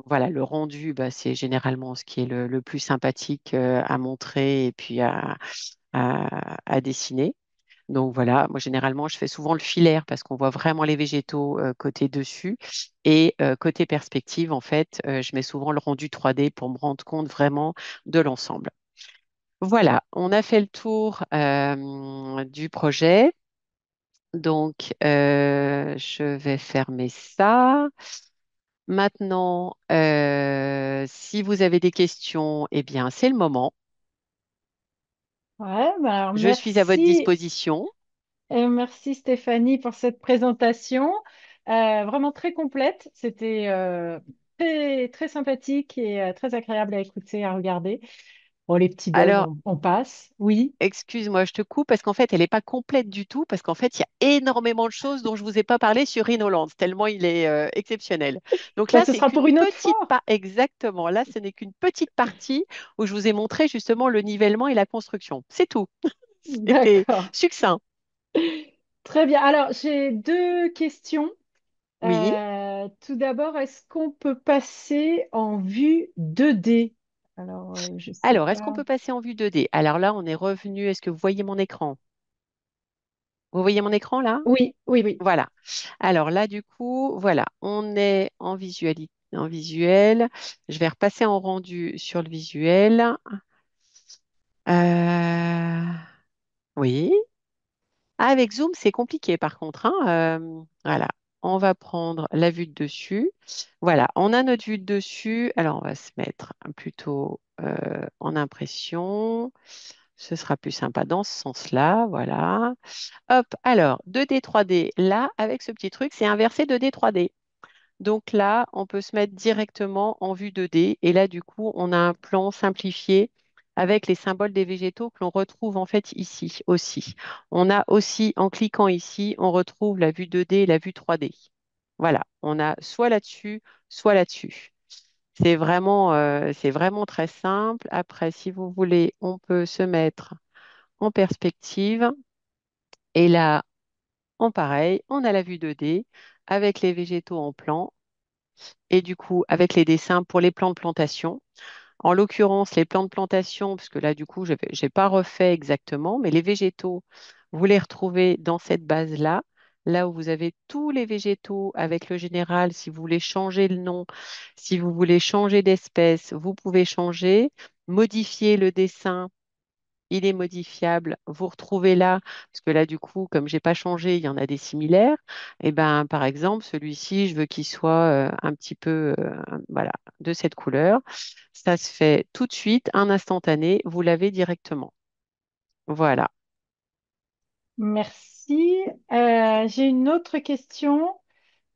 voilà, le rendu, bah, c'est généralement ce qui est le plus sympathique à montrer et puis à dessiner. Donc voilà, moi généralement je fais souvent le filaire parce qu'on voit vraiment les végétaux côté dessus et côté perspective en fait, je mets souvent le rendu 3D pour me rendre compte vraiment de l'ensemble. Voilà, on a fait le tour du projet. Donc je vais fermer ça. Maintenant, Si vous avez des questions, eh bien, c'est le moment.
Ouais, bah alors
Je suis à votre
merci,
disposition.
merci Stéphanie pour cette présentation, vraiment très complète. C'était très, très sympathique et très agréable à écouter, à regarder. Bon, les petits bugs,
Alors,
on passe. Oui,
excuse-moi, je te coupe parce qu'en fait, elle n'est pas complète du tout, parce qu'en fait, il y a énormément de choses dont je ne vous ai pas parlé sur Rhinoland, tellement il est exceptionnel. Donc
bah,
là,
ce
c'est
sera
qu'une
pour une autre
petite
fois.
part, exactement, là, ce n'est qu'une petite partie où je vous ai montré justement le nivellement et la construction. C'est tout. C'était
D'accord.
succinct.
Très bien. Alors, j'ai deux questions.
Oui.
Tout d'abord, est-ce qu'on peut passer en vue 2D? Alors, je sais
Alors, est-ce qu'on
pas.
peut passer en vue 2D? Alors là, on est revenu. Est-ce que vous voyez mon écran? Vous voyez mon écran là?
Oui, oui, oui.
Voilà. Alors là, du coup, voilà, on est en visualité, en visuel. Je vais repasser en rendu sur le visuel. Euh, oui. Avec Zoom, c'est compliqué par contre, hein. Voilà. On va prendre la vue de dessus. Voilà, on a notre vue de dessus. Alors, on va se mettre plutôt en impression. Ce sera plus sympa dans ce sens-là. Voilà. Hop, alors 2D, 3D. Là, avec ce petit truc, c'est inversé 2D, 3D. Donc là, on peut se mettre directement en vue 2D. Et là, du coup, on a un plan simplifié avec les symboles des végétaux que l'on retrouve en fait ici aussi. On a aussi, en cliquant ici, on retrouve la vue 2D et la vue 3D. Voilà, on a soit là-dessus, soit là-dessus. C'est vraiment très simple. Après, si vous voulez, on peut se mettre en perspective. Et là, en pareil, on a la vue 2D avec les végétaux en plan et du coup avec les dessins pour les plans de plantation. En l'occurrence, les plans de plantation, parce que là, du coup, je n'ai pas refait exactement, mais les végétaux, vous les retrouvez dans cette base-là, là où vous avez tous les végétaux avec le général. Si vous voulez changer le nom, si vous voulez changer d'espèce, vous pouvez changer, modifier le dessin, il est modifiable. Vous retrouvez là, parce que là, du coup, comme j'ai pas changé, il y en a des similaires. Et ben, par exemple, celui-ci, je veux qu'il soit un petit peu, voilà, de cette couleur. Ça se fait tout de suite, un instantané. Vous l'avez directement. Voilà.
Merci. J'ai une autre question.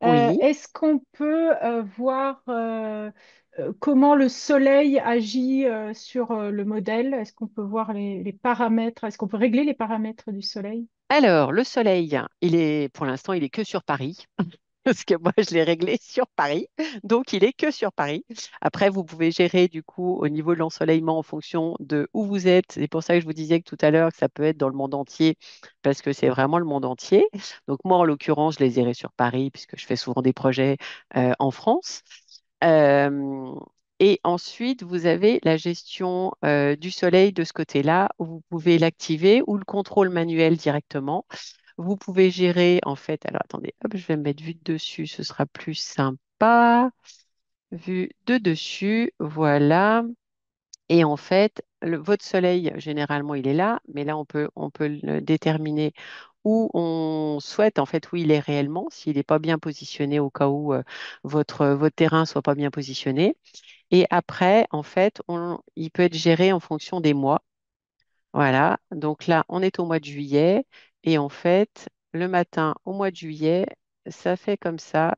Oui.
Est-ce qu'on peut voir comment le soleil agit sur le modèle? Est-ce qu'on peut voir les paramètres? Est-ce qu'on peut régler les paramètres du soleil?
Alors, le soleil, il est, pour l'instant, il est que sur Paris. Parce que moi, je l'ai réglé sur Paris. Donc, il est que sur Paris. Après, vous pouvez gérer du coup au niveau de l'ensoleillement en fonction de où vous êtes. C'est pour ça que je vous disais que tout à l'heure que ça peut être dans le monde entier, parce que c'est vraiment le monde entier. Donc, moi, en l'occurrence, je les ai sur Paris, puisque je fais souvent des projets en France. Euh, et ensuite, vous avez la gestion du soleil de ce côté-là, où vous pouvez l'activer ou le contrôle manuel directement. Vous pouvez gérer, en fait, alors attendez, hop, je vais me mettre vue de dessus, ce sera plus sympa. Vue de dessus, voilà. Et en fait, votre soleil, généralement, il est là, mais là, on peut le déterminer où on souhaite, en fait, où il est réellement, s'il n'est pas bien positionné au cas où votre terrain soit pas bien positionné. Et après, en fait, il peut être géré en fonction des mois. Voilà, donc là, on est au mois de juillet et en fait, le matin au mois de juillet, ça fait comme ça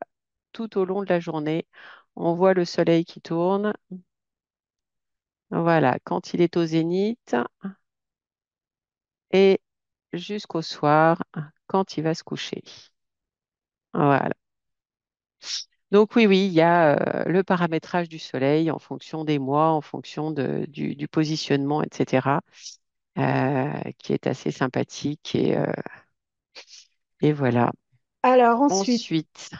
tout au long de la journée. On voit le soleil qui tourne. Voilà, quand il est au zénith et jusqu'au soir quand il va se coucher. Voilà. Donc oui, oui, il y a le paramétrage du soleil en fonction des mois, en fonction du positionnement, etc., qui est assez sympathique et voilà.
Alors ensuite,
Ensuite,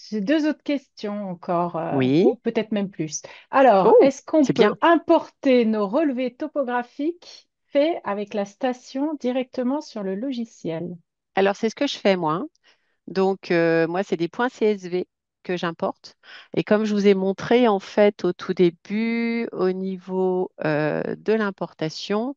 j'ai deux autres questions encore,
oui.
ou peut-être même plus. Alors,
Oh,
est-ce qu'on
c'est bien.
peut importer nos relevés topographiques faits avec la station directement sur le logiciel?
Alors, c'est ce que je fais, moi, hein. Donc, moi, c'est des points CSV que j'importe. Et comme je vous ai montré, en fait, au tout début, au niveau de l'importation,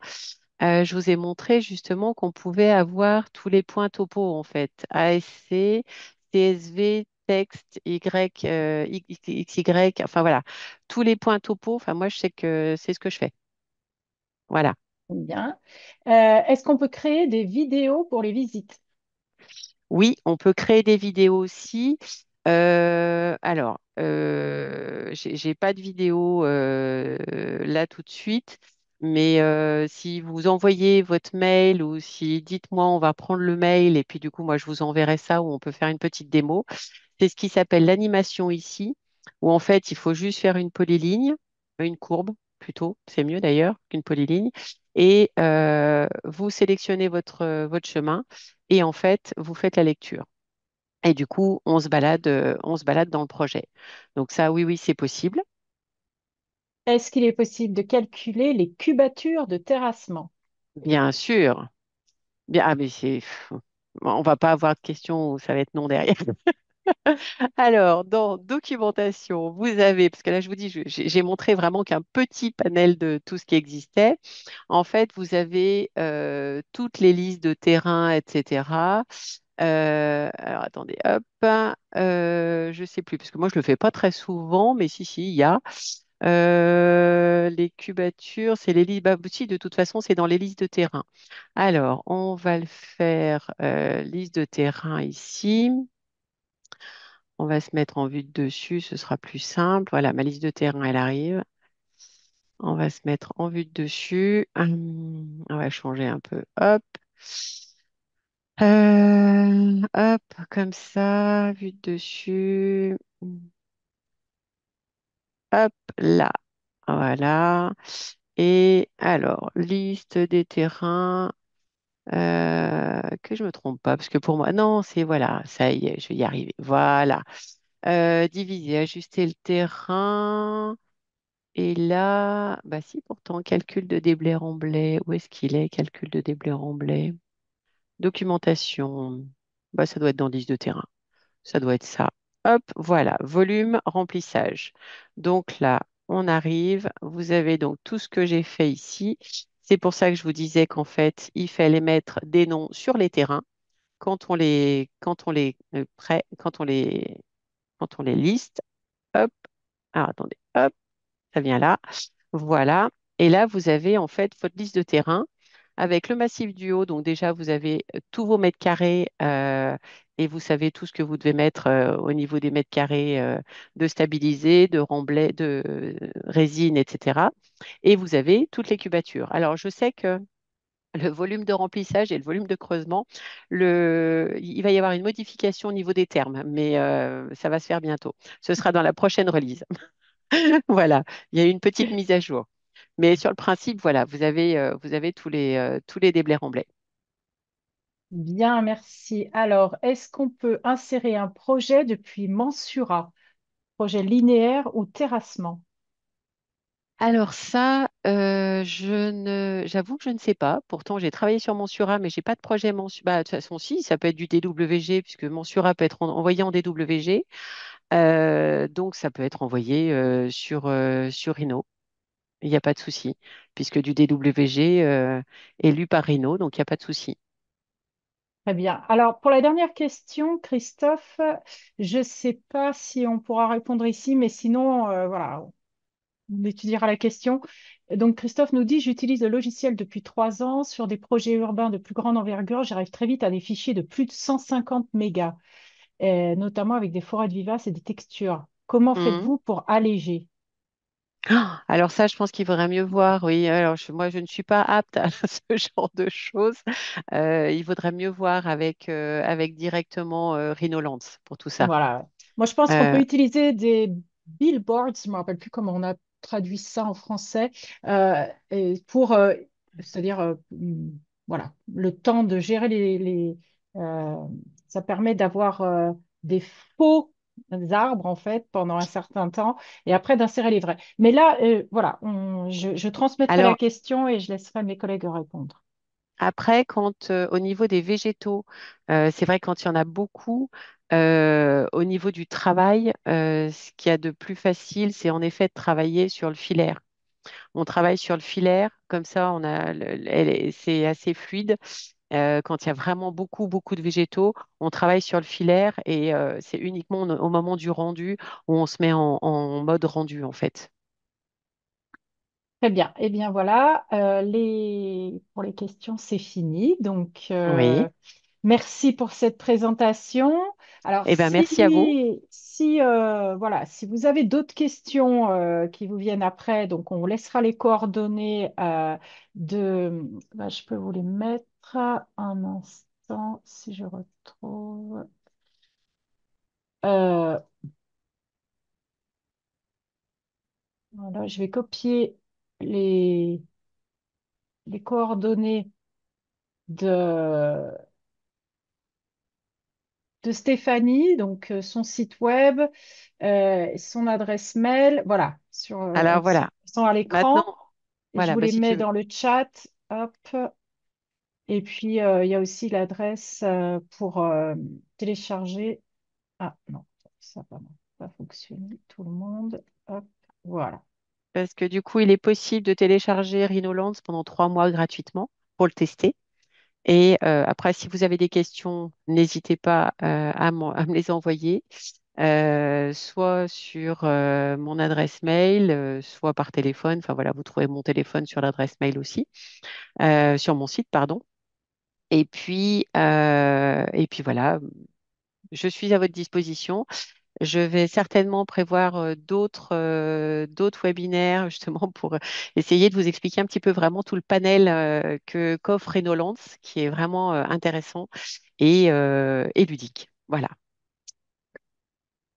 je vous ai montré justement qu'on pouvait avoir tous les points topo, en fait. ASC, CSV, texte, XY, enfin voilà, tous les points topo, enfin moi je sais que c'est ce que je fais. Voilà.
Bien. Est-ce qu'on peut créer des vidéos pour les visites?
Oui, on peut créer des vidéos aussi. J'ai pas de vidéo là tout de suite, mais si vous envoyez votre mail ou si dites-moi, on va prendre le mail et puis du coup, moi, je vous enverrai ça où on peut faire une petite démo. C'est ce qui s'appelle l'animation ici, où en fait, il faut juste faire une polyligne, une courbe plutôt, c'est mieux d'ailleurs qu'une polyligne, et vous sélectionnez votre chemin et en fait, vous faites la lecture. Et du coup, on se balade dans le projet. Donc ça, oui, oui, c'est possible.
Est-ce qu'il est possible de calculer les cubatures de terrassement?
Bien sûr. Bien, ah, mais on va pas avoir de questions où ça va être non derrière. Alors, dans documentation, vous avez, parce que là, je vous dis, j'ai montré vraiment qu'un petit panel de tout ce qui existait. En fait, vous avez toutes les listes de terrain, etc. Alors, attendez, hop. Je sais plus, parce que moi, je le fais pas très souvent, mais si, il y a. Les cubatures, c'est les listes. Bah, si, de toute façon, c'est dans les listes de terrain. Alors, on va le faire liste de terrain ici. On va se mettre en vue de dessus, ce sera plus simple. Voilà, ma liste de terrain, elle arrive. On va se mettre en vue de dessus. On va changer un peu. Hop. Hop, comme ça, vue de dessus. Hop, là. Voilà. Et alors, liste des terrains. Que je me trompe pas, parce que pour moi, non, c'est voilà, ça y est, je vais y arriver. Voilà. Diviser, ajuster le terrain. Et là, bah si, pourtant, calcul de déblai-remblai. Où est-ce qu'il est, calcul de déblai-remblai? Documentation. Bah, ça doit être dans liste de terrain. Ça doit être ça. Hop, voilà, volume, remplissage. Donc là, on arrive. Vous avez donc tout ce que j'ai fait ici. C'est pour ça que je vous disais qu'en fait, il fallait mettre des noms sur les terrains quand on les liste. Hop, alors attendez, hop, ça vient là. Voilà. Et là, vous avez en fait votre liste de terrain avec le massif du haut. Donc déjà, vous avez tous vos mètres carrés et vous savez tout ce que vous devez mettre au niveau des mètres carrés de stabilisé, de remblai, de résine, etc. Et vous avez toutes les cubatures. Alors, je sais que le volume de remplissage et le volume de creusement, il va y avoir une modification au niveau des termes, mais ça va se faire bientôt. Ce sera dans la prochaine release. Voilà, il y a eu une petite mise à jour. Mais sur le principe, voilà, vous avez tous les déblais remblais.
Bien, merci. Alors, est-ce qu'on peut insérer un projet depuis Mensura, projet linéaire ou terrassement?
Alors ça, j'avoue que je ne sais pas. Pourtant, j'ai travaillé sur Mensura, mais j'ai pas de projet Mensura. Bah, de toute façon, si, ça peut être du DWG, puisque Mensura peut être envoyé en DWG. Donc, ça peut être envoyé sur Rhino. Il n'y a pas de souci, puisque du DWG est lu par Rhino, donc il n'y a pas de souci.
Très bien. Alors, pour la dernière question, Christophe, je ne sais pas si on pourra répondre ici, mais sinon, voilà, on étudiera la question. Donc, Christophe nous dit, j'utilise le logiciel depuis 3 ans sur des projets urbains de plus grande envergure. J'arrive très vite à des fichiers de plus de 150 mégas, notamment avec des forêts vivaces et des textures. Comment
Mhm.
faites-vous pour alléger?
Ah, alors ça, je pense qu'il faudrait mieux voir. Oui, alors moi, je ne suis pas apte à ce genre de choses. Il vaudrait mieux voir avec directement Rhinoland pour tout ça.
Voilà. Moi, je pense qu'on peut
Euh,
utiliser des billboards, je ne me rappelle plus comment on a traduit ça en français, et c'est-à-dire, voilà, le temps de gérer ça permet d'avoir des faux arbres, en fait, pendant un certain temps, et après d'insérer les vrais. Mais là, voilà, je transmettrai la
alors,
question et je laisserai mes collègues répondre.
après, au niveau des végétaux, c'est vrai quand il y en a beaucoup, au niveau du travail, ce qu'il y a de plus facile, c'est en effet de travailler sur le filaire. On travaille sur le filaire, comme ça, c'est assez fluide. Quand il y a vraiment beaucoup, beaucoup de végétaux, on travaille sur le filaire et c'est uniquement au moment du rendu où on se met en mode rendu, en fait.
Très bien. Eh bien voilà, pour les questions, c'est fini. Donc,
Oui.
merci pour cette présentation. Alors,
Eh bien, merci à vous.
voilà, si vous avez d'autres questions qui vous viennent après, donc on vous laissera les coordonnées je peux vous les mettre un instant si je retrouve. Euh, voilà, je vais copier les, les coordonnées de, de Stéphanie, donc son site web, son adresse mail, voilà,
Alors
elles
voilà.
sont à l'écran.
Maintenant,
Et je
voilà,
vous
bah,
les
si tu
mets
veux.
dans le chat. Hop. Et puis, il y a aussi l'adresse pour télécharger. Ah non, ça va pas fonctionner. Tout le monde. Hop. Voilà.
Parce que du coup, il est possible de télécharger Rhinolands pendant 3 mois gratuitement pour le tester. Et après, si vous avez des questions, n'hésitez pas à me les envoyer, soit sur mon adresse mail, soit par téléphone. Enfin voilà, vous trouvez mon téléphone sur l'adresse mail aussi, sur mon site, pardon. Et puis voilà, je suis à votre disposition. Je vais certainement prévoir d'autres webinaires justement pour essayer de vous expliquer un petit peu vraiment tout le panel que qu'offre Renolands, qui est vraiment intéressant et ludique. Voilà.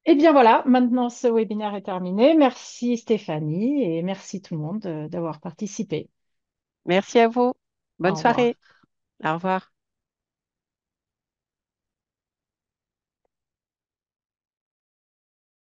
Et bien voilà, maintenant ce webinaire est terminé. Merci Stéphanie et merci tout le monde d'avoir participé.
Merci à vous. Bonne
Au revoir.
soirée. Au revoir.